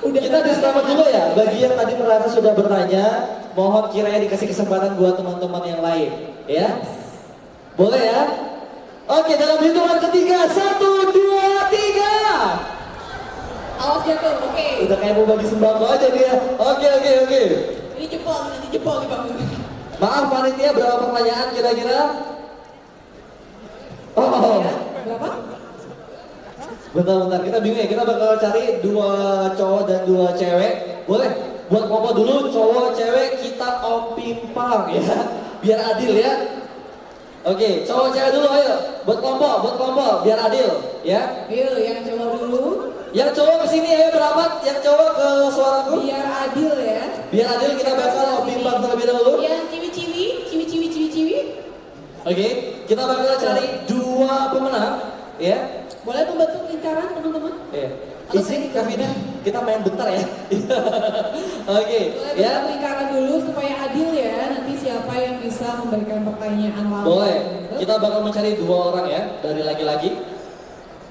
Udah Kita diselamat dulu ya, bagi yang tadi merasa sudah bertanya, mohon kiranya dikasih kesempatan buat teman-teman yang lain, ya. Boleh ya? Oke, dalam hitungan ketiga, 1, 2, 3. awas jatuh, oke. Udah kayak mau bagi sembako aja dia. Oke. Ini jempol, nanti jempol nih Bang. Maaf panitia, berapa pertanyaan kira-kira? Oh, Berapa? bentar, kita bingung ya, kita bakal cari 2 cowok dan 2 cewek. Boleh? Buat Popo dulu, cowok, cewek, kita ompimpang ya. Biar adil ya. Oke, cowok cewek dulu ayo. Buat kelompok, biar adil ya. Ayo, yang cowok dulu. Yang cowok kesini ayo berapat, yang cowok ke suaraku. Biar adil ya. Biar adil kita bakal ompimpang terlebih dahulu. Yang ciwi-ciwi. Oke, kita bakal cari 2 pemenang ya. Boleh membentuk lingkaran teman-teman? Iya. Atau Isi saya- Kak Vina, kita main bentar ya. Oke, Boleh ya. bentuk lingkaran dulu supaya adil ya. Nanti siapa yang bisa memberikan pertanyaan lawan. Boleh. Kita bakal mencari 2 orang ya dari laki-laki.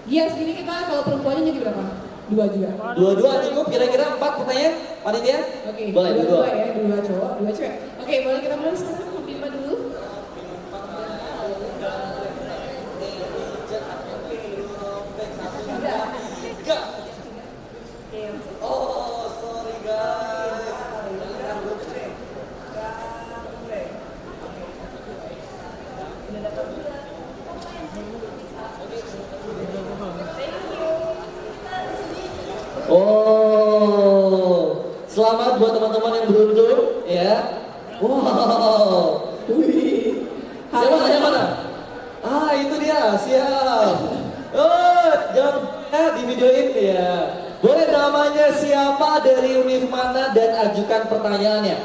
Iya, segini kita kalau perempuannya jadi berapa? 2 juga. 2 cukup, kira-kira 4 pertanyaan panitia? Oke, Boleh, 2 2. ya, 2 cowok, 2 cewek. Oke, boleh kita mulai sekarang, Pimpa dulu. Oh, sorry guys. Oh, selamat buat teman-teman yang beruntung ya. Wow. Wih. Yang mana? Ah, itu dia, siap. Oh, jangan di videoin ya. Boleh namanya siapa, dari univ mana, dan ajukan pertanyaannya.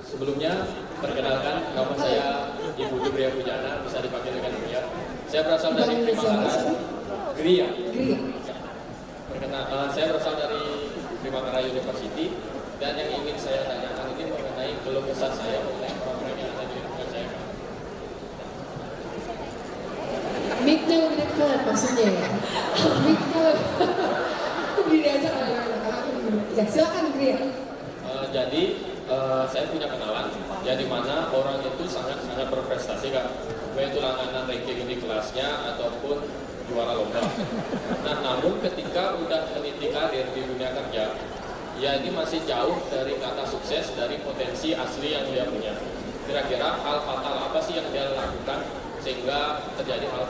Sebelumnya, perkenalkan nama saya Ibu Jubria Pujana, bisa dipanggil dengan Gria. Saya berasal dari Primakaras. Gria. Saya berasal dari Primakaras University, dan yang ingin saya tanyakan ini mengenai keluh kesah saya mengenai orang-orang yang ada di lingkungan saya. Mic-nya lebih dekat maksudnya ya. Mic-nya berdiri aja kalau ya silakan Gria. Jadi saya punya kenalan, ya di mana orang itu sangat berprestasi Kak. Baik itu langganan ranking di kelasnya ataupun juara lomba. Nah, namun ketika udah meniti karir di dunia kerja, ya ini masih jauh dari kata sukses, dari potensi asli yang dia punya. Kira-kira hal fatal apa sih yang dia lakukan sehingga terjadi hal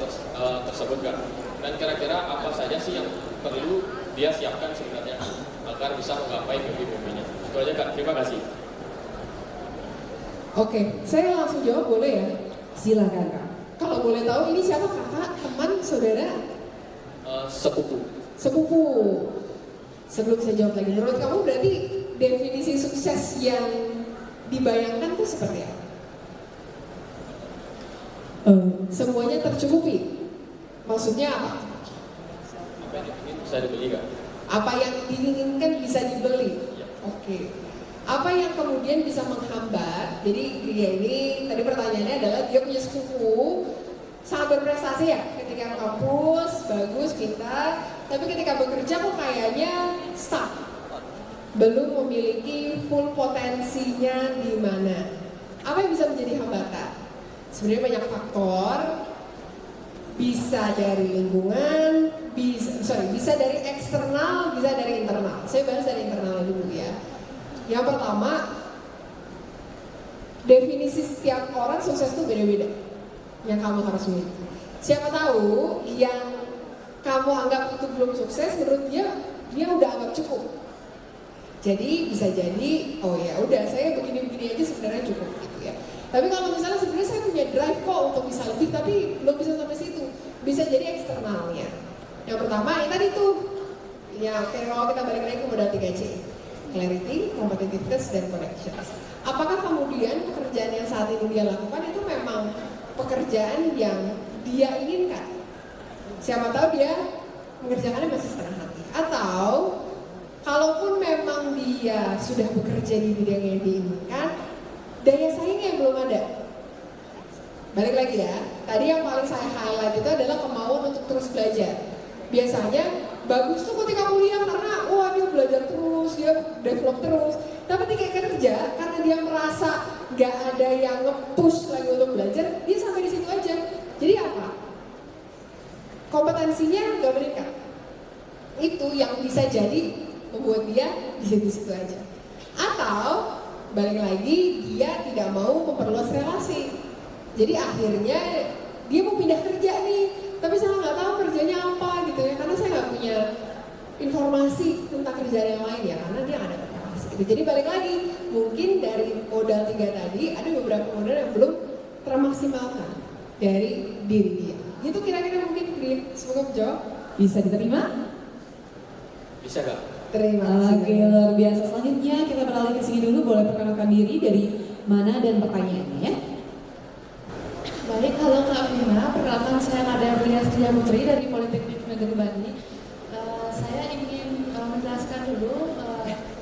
tersebut Kak? Dan kira-kira apa saja sih yang perlu dia siapkan sebenarnya agar bisa menggapai mimpi-mimpinya? Itu aja Kak, terima kasih. Oke, saya langsung jawab boleh ya? Silakan Kak. Kalau boleh tahu ini siapa, kakak, teman, saudara? Sepupu. Sepupu. Sebelum saya jawab lagi, menurut kamu berarti definisi sukses yang dibayangkan itu seperti apa? Semuanya tercukupi. Maksudnya apa? Apa yang ingin bisa dibeli Kak? Apa yang diinginkan bisa dibeli. Oke. Apa yang kemudian bisa menghambat? Jadi dia ini tadi pertanyaannya adalah dia punya sepupu sangat berprestasi ya ketika kampus, bagus, pintar, tapi ketika bekerja kok kayaknya stuck, belum memiliki full potensinya di mana. Apa yang bisa menjadi hambatan? Sebenarnya banyak faktor, bisa dari lingkungan, bisa dari eksternal, bisa dari internal. Saya bahas dari internal dulu ya. Yang pertama, definisi setiap orang sukses itu beda-beda yang kamu harus miliki. Siapa tahu yang kamu anggap itu belum sukses, menurut dia udah anggap cukup. Jadi bisa jadi, oh ya udah saya begini-begini aja sebenarnya cukup gitu ya. Tapi kalau misalnya sebenarnya saya punya drive kok untuk bisa lebih, tapi belum bisa sampai situ, bisa jadi eksternalnya. Yang pertama yang tadi tuh, ya kalau kita balik lagi ke modal 3C, clarity, competitiveness, dan connections. Apakah kemudian pekerjaan yang saat ini dia lakukan itu memang pekerjaan yang dia inginkan? Siapa tahu dia mengerjakannya masih setengah hati. Atau kalaupun memang dia sudah bekerja di bidang yang diinginkan, daya saingnya yang belum ada. Balik lagi ya, tadi yang paling saya highlight itu adalah kemauan untuk terus belajar. Biasanya bagus tuh ketika kuliah karena wah dia belajar terus, dia develop terus. Tapi ketika kerja, karena dia merasa gak ada yang nge-push lagi untuk belajar, dia sampai di situ aja. Jadi apa? Kompetensinya gak meningkat. Itu yang bisa jadi membuat dia di situ-situ aja. Atau balik lagi, dia tidak mau memperluas relasi. Jadi akhirnya dia mau pindah kerja nih, tapi saya nggak tahu kerjanya apa gitu ya, karena saya nggak punya informasi tentang kerjaan yang lain ya, karena dia nggak ada relasi. Gitu. Jadi balik lagi, mungkin dari modal 3 tadi ada beberapa modal yang belum termaksimalkan dari diri dia. Itu kira-kira mungkin semoga menjawab. Bisa diterima? Bisa gak? Terima kasih. Oke, luar biasa. Selanjutnya kita beralih ke sini dulu, boleh perkenalkan diri dari mana dan pertanyaannya ya. Baik, halo Kak Vina, perkenalkan saya Nadia Bria Setia Putri dari Politeknik Negeri Bali. Saya ingin menjelaskan dulu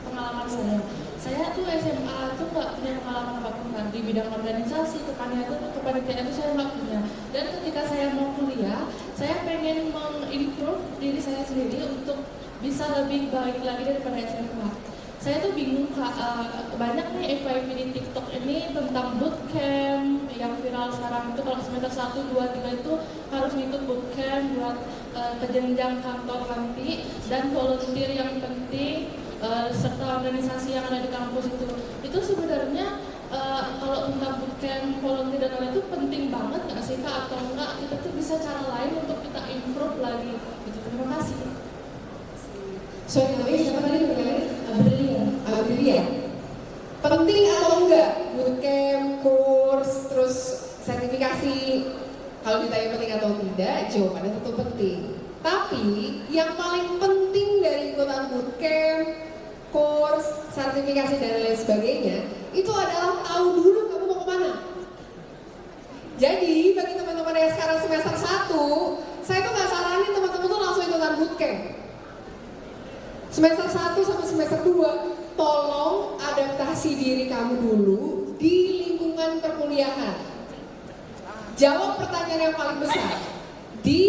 pengalaman saya. Saya tuh SMA tuh nggak punya pengalaman apapun kan di bidang organisasi, kepanitiaan itu saya nggak punya. Dan ketika saya mau kuliah, saya pengen mengimprove diri saya sendiri untuk bisa lebih baik lagi daripada SMA. Saya tuh bingung Kak, banyak nih FYP di TikTok ini tentang bootcamp yang viral sekarang itu kalau semester 1, 2, 3 itu harus ngikut bootcamp buat ke jenjang kantor nanti, dan volunteer yang penting serta organisasi yang ada di kampus itu sebenarnya kalau tentang bootcamp, volunteer dan lain-lain itu penting banget nggak sih Kak, atau enggak kita tuh bisa cara lain untuk kita improve lagi gitu. Terima kasih. Sorry, namanya siapa tadi namanya? Abrilia. Penting atau enggak bootcamp, kurs, terus sertifikasi? Kalau ditanya penting atau tidak, jawabannya tentu penting. Tapi yang paling penting dari ikutan bootcamp, kurs, sertifikasi dan lain sebagainya itu adalah tahu dulu kamu mau kemana. Jadi bagi teman-teman yang sekarang semester 1, saya tuh nggak saranin teman-teman tuh langsung ikutan bootcamp. Semester 1 sampai semester 2, tolong adaptasi diri kamu dulu di lingkungan perkuliahan. Jawab pertanyaan yang paling besar. Di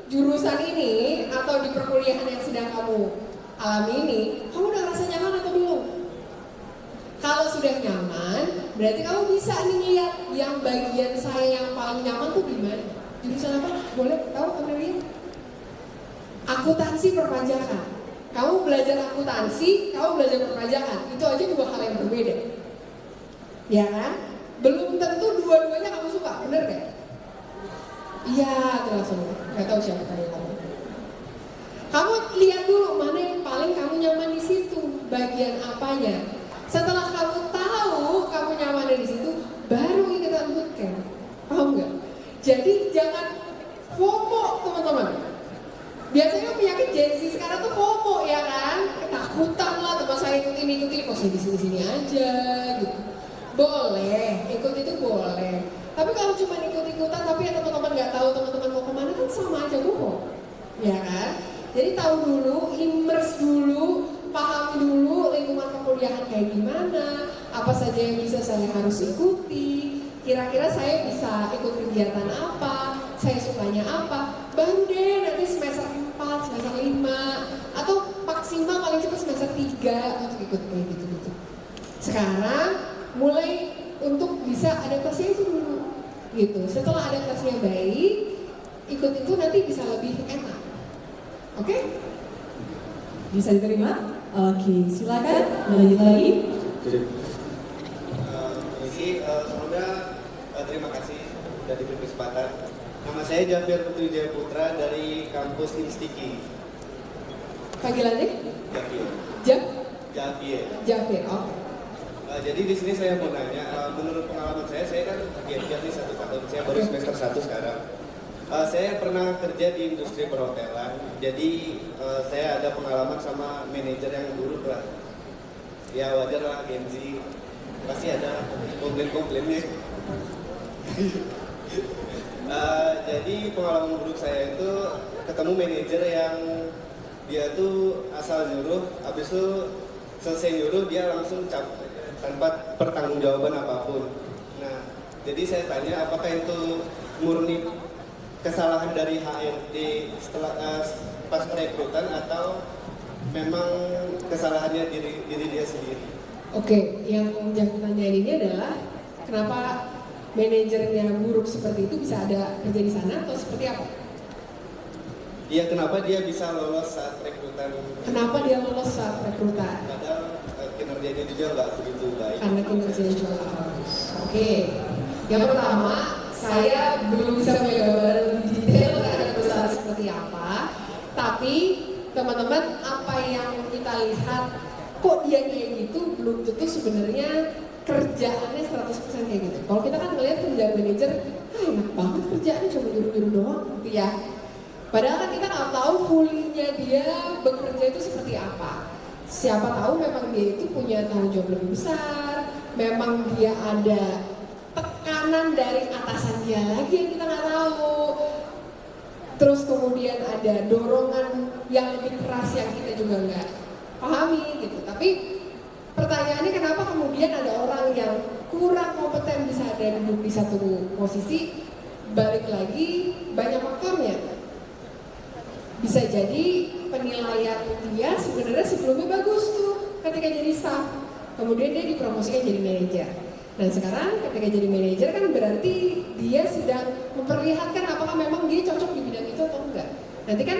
jurusan ini atau di perkuliahan yang sedang kamu alami ini, kamu udah ngerasa nyaman atau belum? Kalau sudah nyaman, berarti kamu bisa nih lihat yang bagian saya yang paling nyaman tuh di mana? Jurusan apa? Boleh tahu teman-teman? Akuntansi perpajakan. Kamu belajar akuntansi, kamu belajar perpajakan, itu aja 2 hal yang berbeda. Ya kan? Belum tentu dua-duanya kamu suka, bener gak? Iya, itu langsung. Gak tahu siapa tadi kamu. Kamu lihat dulu mana yang paling kamu nyaman di situ, bagian apanya. Setelah kamu tahu kamu nyaman di situ, baru ikutan bootcamp. Paham nggak? Jadi jangan FOMO teman-teman. Biasanya penyakit Gen Z sekarang tuh FOMO ya kan, ketakutan lah teman saya ikut ini, kok saya di sini aja gitu. Boleh, ikut itu boleh. Tapi kalau cuma ikut-ikutan tapi ya teman-teman nggak tahu teman-teman mau kemana kan sama aja bohong, ya kan? Jadi tahu dulu, immerse dulu, pahami dulu lingkungan perkuliahan kayak gimana, apa saja yang bisa saya harus ikuti, kira-kira saya bisa ikut kegiatan apa, saya sukanya apa, baru deh nanti semester 4, semester 5, atau maksimal paling cepat semester 3 untuk ikut kayak gitu-gitu. Sekarang mulai untuk bisa adaptasi itu dulu gitu. Setelah adaptasinya baik, ikut itu nanti bisa lebih enak. Oke? Bisa diterima? Oke, silakan lanjut lagi. Semoga terima kasih sudah diberi kesempatan. Nama saya Javier Putri Jayaputra dari kampus Instiki. Panggilannya? Javier. Javier. Javier, oke. Jadi di sini saya mau nanya, menurut pengalaman saya kan giat-giat nih 1 tahun, saya baru semester 1 sekarang. Saya pernah kerja di industri perhotelan, jadi saya ada pengalaman sama manajer yang buruk lah. Ya wajar lah, Gen Z, pasti ada komplain-komplainnya. Jadi pengalaman buruk saya itu ketemu manajer yang dia tuh asal nyuruh, habis itu selesai nyuruh dia langsung tanpa pertanggungjawaban apapun. Nah, jadi saya tanya apakah itu murni kesalahan dari HRD setelah pas perekrutan atau memang kesalahannya diri dia sendiri? Oke, yang jangan tanyain ini adalah kenapa manajernya buruk seperti itu bisa ada kerja di sana atau seperti apa? Iya, kenapa dia bisa lolos saat rekrutan? Kenapa dia lolos saat rekrutan? Padahal kinerjanya juga nggak begitu baik. Karena kinerjanya juga nggak bagus. Oke, yang pertama saya belum bisa punya gambaran lebih detail terhadap perusahaan seperti apa. Tapi teman-teman, apa yang kita lihat kok dia kayak gitu belum tentu sebenarnya kerjaannya 100% kayak gitu. Kalau kita kan ngelihat kerjaan manajer, enak banget kerjaannya cuma nyuruh-nyuruh doang gitu ya. Padahal kan kita nggak tahu fully-nya dia bekerja itu seperti apa. Siapa tahu memang dia itu punya tanggung jawab lebih besar, memang dia ada tekanan dari atasan dia lagi yang kita nggak tahu. Terus kemudian ada dorongan yang lebih keras yang kita juga nggak pahami gitu. Tapi pertanyaannya kenapa kemudian ada orang yang kurang kompeten bisa ada di satu posisi? Balik lagi banyak faktornya. Bisa jadi penilaian dia sebenarnya sebelumnya bagus tuh ketika jadi staff, kemudian dia dipromosikan jadi manajer. Dan sekarang ketika jadi manajer kan berarti dia sedang memperlihatkan apakah memang dia cocok di bidang itu atau enggak. Nanti kan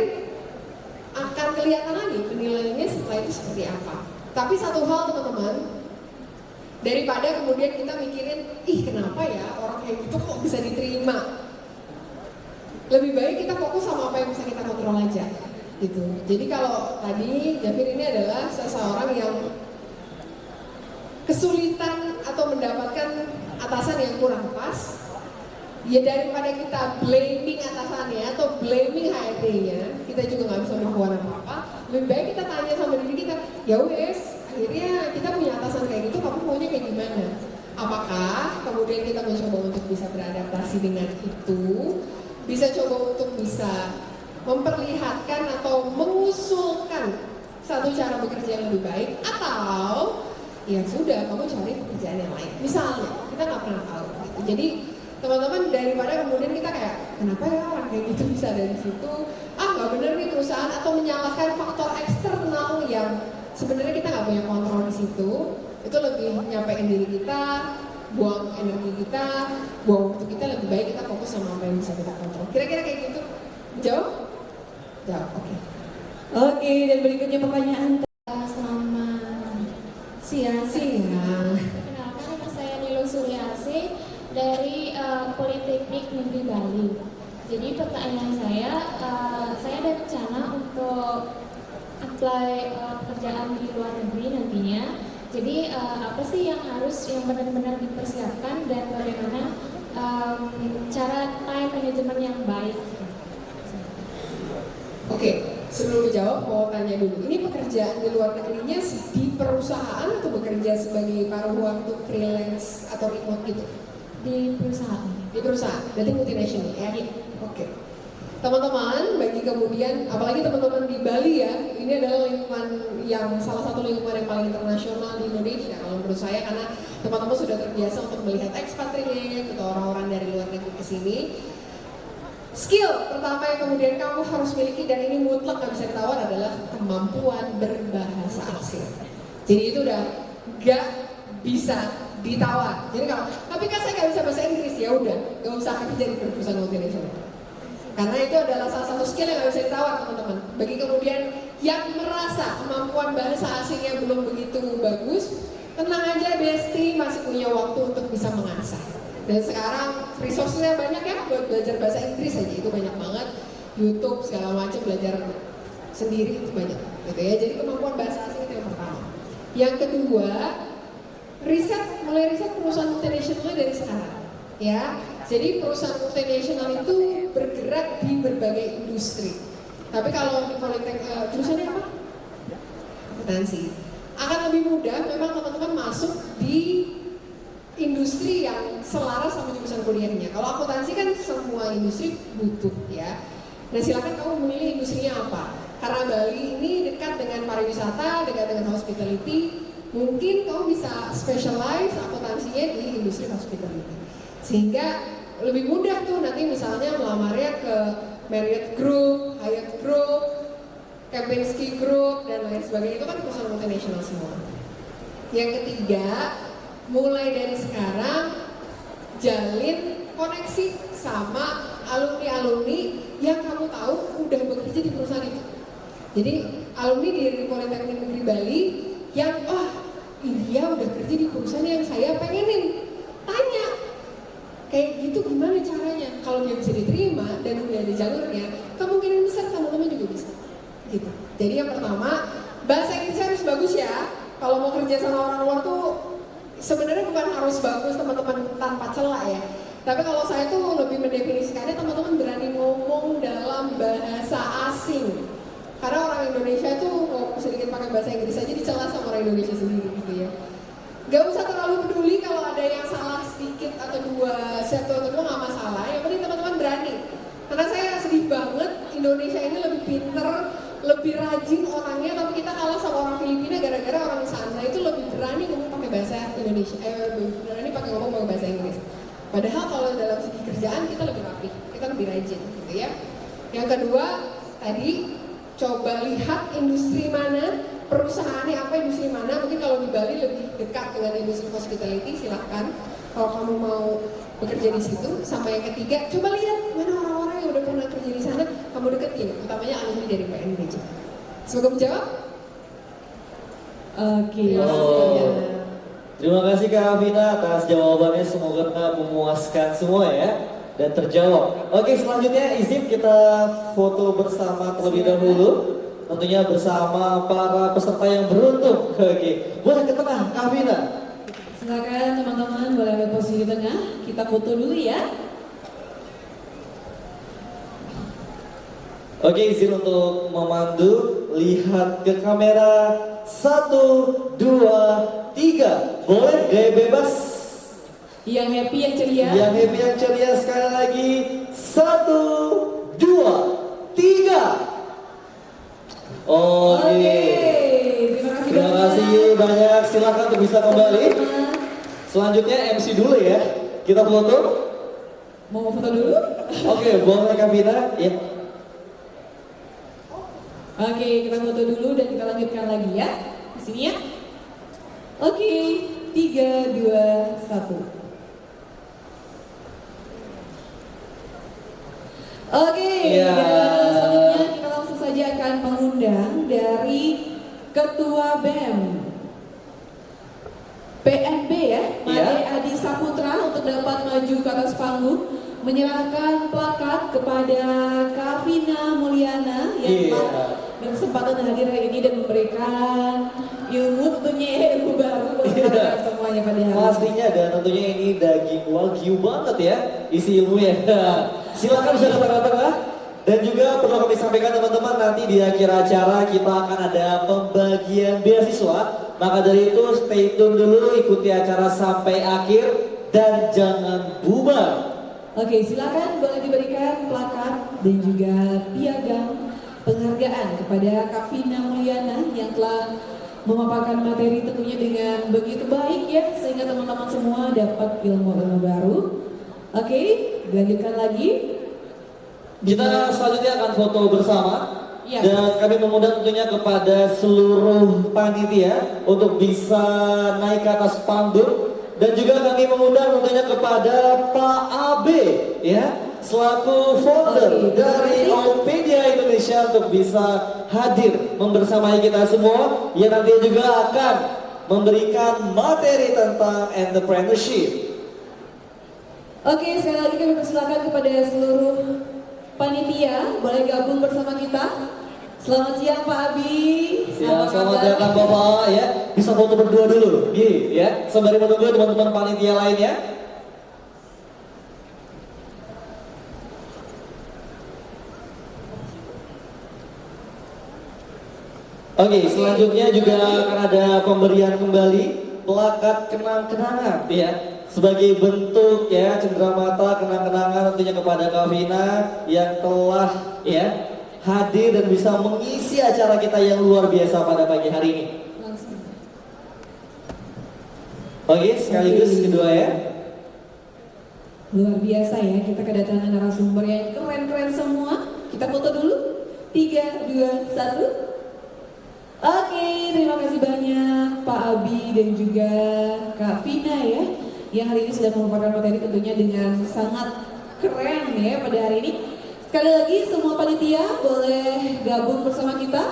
akan kelihatan lagi penilaiannya setelah itu seperti apa. Tapi satu hal teman-teman, daripada kemudian kita mikirin, ih kenapa ya orang kayak gitu kok bisa diterima, lebih baik kita fokus sama apa yang bisa kita kontrol aja gitu. Jadi kalau tadi Javier ini adalah seseorang yang kesulitan atau mendapatkan atasan yang kurang pas, ya daripada kita blaming atasannya atau blaming HRD-nya, kita juga nggak bisa melakukan apa-apa. Lebih baik kita tanya sama diri kita, ya wes, akhirnya kita punya atasan kayak gitu, kamu maunya kayak gimana? Apakah kemudian kita mencoba untuk bisa beradaptasi dengan itu, bisa coba untuk bisa memperlihatkan atau mengusulkan satu cara bekerja yang lebih baik, atau ya sudah kamu cari pekerjaan yang lain. Misalnya kita nggak pernah tahu gitu. Jadi teman-teman, daripada kemudian kita kayak kenapa ya orang kayak gitu bisa ada di situ, nggak bener nih perusahaan, atau menyalahkan faktor eksternal yang sebenarnya kita nggak punya kontrol di situ, itu lebih nyampein diri kita, buang energi kita, buang waktu kita. Lebih baik kita fokus sama apa yang bisa kita kontrol. Kira-kira kayak gitu. Jawab? Jawab, oke. Oke, dan berikutnya pertanyaan. Selamat siang. Perkenalkan, nama saya Nilo Suryasi dari Politeknik Negeri Bali. Jadi pertanyaan saya ada rencana untuk apply pekerjaan di luar negeri nantinya. Jadi apa sih yang benar-benar dipersiapkan dan bagaimana cara time management yang baik? Oke, sebelum dijawab mau tanya dulu. Ini pekerjaan di luar negerinya di perusahaan atau bekerja sebagai paruh waktu freelance atau remote gitu? Di perusahaan. Di perusahaan, berarti multinational ya? Iya. Oke. Teman-teman, bagi kemudian, apalagi teman-teman di Bali ya, ini adalah lingkungan yang salah satu lingkungan yang paling internasional di Indonesia kalau menurut saya, karena teman-teman sudah terbiasa untuk melihat expatriate atau orang-orang dari luar negeri ke sini. Skill pertama yang kemudian kamu harus miliki dan ini mutlak gak bisa ditawar adalah kemampuan berbahasa asing. Jadi itu udah gak bisa ditawar. Jadi kalau, tapi kan saya gak bisa bahasa Inggris, ya udah, gak usah kerja di perusahaan multinasional. Karena itu adalah salah satu skill yang gak bisa ditawar teman-teman. Bagi kemudian yang merasa kemampuan bahasa asingnya belum begitu bagus, tenang aja, Besti masih punya waktu untuk bisa mengasah. Dan sekarang resource-nya banyak ya buat belajar bahasa Inggris aja, itu banyak banget. YouTube segala macam, belajar sendiri itu banyak gitu ya. Jadi kemampuan bahasa asing itu yang pertama. Yang kedua, mulai riset perusahaan multinasional dari sekarang ya. Jadi perusahaan multinasional itu bergerak di berbagai industri. Tapi kalau di Politek jurusannya apa? Akuntansi. Akan lebih mudah memang teman-teman masuk di industri yang selaras sama jurusan kuliahnya. Kalau akuntansi kan semua industri butuh ya. Nah silakan kamu memilih industrinya apa. Karena Bali ini dekat dengan pariwisata, dekat dengan hospitality, mungkin kamu bisa specialize akuntansinya di industri hospitality. Sehingga lebih mudah tuh nanti misalnya melamarnya ke Marriott Group, Hyatt Group, Kempinski Group, dan lain sebagainya. Itu kan perusahaan multinasional semua. Yang ketiga, mulai dari sekarang jalin koneksi sama alumni-alumni yang kamu tahu udah bekerja di perusahaan itu. Jadi alumni dari Politeknik Negeri Bali yang dia udah kerja di perusahaan yang saya pengenin, tanya kayak gitu gimana caranya. Kalau dia bisa diterima dan udah ada jalurnya, kemungkinan besar teman-teman juga bisa. Gitu. Jadi yang pertama, bahasa Inggris harus bagus ya. Kalau mau kerja sama orang luar tuh sebenarnya bukan harus bagus teman-teman tanpa celah ya. Tapi kalau saya tuh lebih mendefinisikannya teman-teman berani ngomong dalam bahasa asing. Karena orang Indonesia tuh mau sedikit pakai bahasa Inggris aja dicela sama orang Indonesia sendiri gitu ya. Gak usah terlalu peduli kalau ada yang salah sedikit atau satu atau dua gak masalah. Yang penting teman-teman berani. Karena saya sedih banget Indonesia ini lebih pinter, lebih rajin orangnya, tapi kita kalah sama orang Filipina gara-gara orang di sana itu lebih berani ngomong pakai bahasa Indonesia, berani pakai ngomong pakai bahasa Inggris. Padahal kalau dalam segi kerjaan kita lebih rapi, kita lebih rajin, gitu ya. Yang kedua, tadi coba lihat industri mana, perusahaannya apa, industri mana. Mungkin kalau di Bali lebih dekat dengan industri hospitality, silahkan. Kalau kamu mau bekerja di situ. Sama yang ketiga, coba lihat mana orang-orang yang udah pernah kerja di sana, kamu deketin, utamanya alumni dari PNBJ. Semoga menjawab. Oke. Terima kasih Kak Vina atas jawabannya, semoga memuaskan semua ya dan terjawab. Oke, selanjutnya izin kita foto bersama terlebih dahulu, tentunya bersama para peserta yang beruntung. Oke, boleh ke tengah Kak Vina. Silakan teman-teman boleh ambil posisi di tengah, kita foto dulu ya. Oke, izin untuk memandu, lihat ke kamera, 1, 2, 3, boleh gaya bebas. Yang happy, yang ceria. Yang happy, yang ceria, sekali lagi, 1, 2, 3. Oke. Terima kasih banyak, silakan untuk bisa kembali. Selanjutnya MC dulu ya, kita foto. Mau foto dulu? Oke, boleh Kak Vina, ya. Oke, kita foto dulu dan kita lanjutkan lagi ya. Di sini ya. Oke, 3, 2, 1. Oke, Ya. dan selanjutnya kita langsung saja akan mengundang dari Ketua BEM PNB ya, Made Adi Saputra untuk dapat maju ke atas panggung menyerahkan plakat kepada Kak Vina Mulyana yang telah berkesempatan hadir hari ini dan memberikan ilmu, tentunya ilmu baru buat kita semuanya pada hari ini. Pastinya, dan tentunya ini daging wagyu banget ya isi ilmunya. Silakan bisa ke tengah-tengah. Dan juga perlu kami sampaikan teman-teman, nanti di akhir acara kita akan ada pembagian beasiswa. Maka dari itu stay tune dulu, ikuti acara sampai akhir dan jangan bubar. Oke, silakan boleh diberikan plakat dan juga piagam penghargaan kepada Kak Vina Mulyana yang telah memaparkan materi tentunya dengan begitu baik ya, sehingga teman-teman semua dapat ilmu-ilmu baru. Oke, dilanjutkan lagi. Kita selanjutnya akan foto bersama. Iya. Dan kami mengundang tentunya kepada seluruh panitia untuk bisa naik ke atas panggung. Dan juga kami mengundang tentunya kepada Pak Abe ya, selaku founder Oke, terima dari kasih. Outpedia Indonesia untuk bisa hadir membersamai kita semua yang nantinya juga akan memberikan materi tentang entrepreneurship. Oke, sekali lagi kami persilakan kepada seluruh panitia boleh gabung bersama kita. Selamat siang Pak Abi. Ya, Apa selamat kabar? datang Bapak ya. Bisa foto berdua dulu, ya. Sembari menunggu teman-teman panitia lainnya. Oke, selanjutnya juga akan ada pemberian kembali plakat kenang-kenangan ya. Sebagai bentuk ya cenderamata kenang-kenangan tentunya kepada Kavina yang telah ya hadir dan bisa mengisi acara kita yang luar biasa pada pagi hari ini. Langsung. Oke, sekaligus kedua ya. Luar biasa ya, kita kedatangan narasumber yang keren-keren semua. Kita foto dulu. 3, 2, 1. Oke, terima kasih banyak Pak Abi dan juga Kak Vina ya, yang hari ini sudah memaparkan materi tentunya dengan sangat keren ya pada hari ini. Sekali lagi semua panitia boleh gabung bersama kita.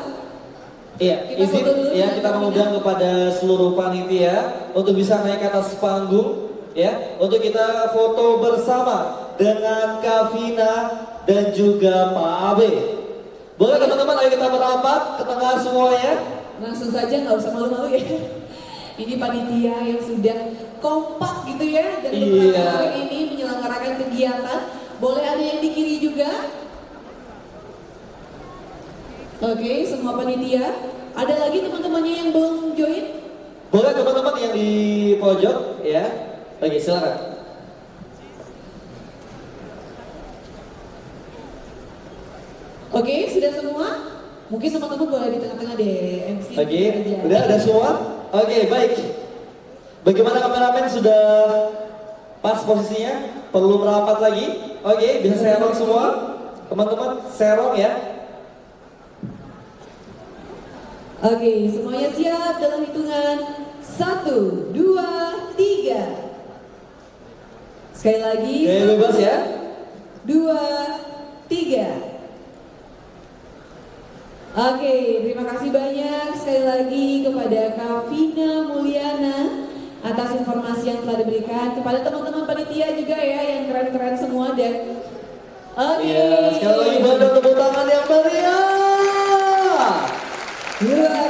Iya, Kita izin foto dulu ya dengan kita Kak mengundang Vina. kepada seluruh panitia untuk bisa naik ke atas panggung ya, untuk kita foto bersama dengan Kavina dan juga Pak Abe. Boleh teman-teman, ayo kita merapat ke tengah semuanya. Langsung saja, nggak usah malu-malu ya. Ini panitia yang sudah kompak gitu ya, dan beberapa Iya. hari ini menyelenggarakan kegiatan. Boleh ada yang di kiri juga. Oke, semua panitia. Ada lagi teman-temannya yang belum join? Boleh teman-teman yang di pojok ya. Oke, silakan. Oke, sudah semua? Mungkin teman-teman boleh di tengah-tengah deh MC. Oke, aja. udah ada semua? Oke, baik. Bagaimana kameramen, sudah pas posisinya? Perlu merapat lagi? Oke, bisa serong semua? Teman-teman, serong ya. Oke, semuanya siap dalam hitungan 1, 2, 3. Sekali lagi. Oke, bebas ya. 2, 3. Oke, terima kasih banyak sekali lagi kepada Kavina Mulyana atas informasi yang telah diberikan, kepada teman-teman panitia juga ya yang keren-keren semua. Dan oke, Iya, sekali lagi beri tepuk tangan yang meriah. luar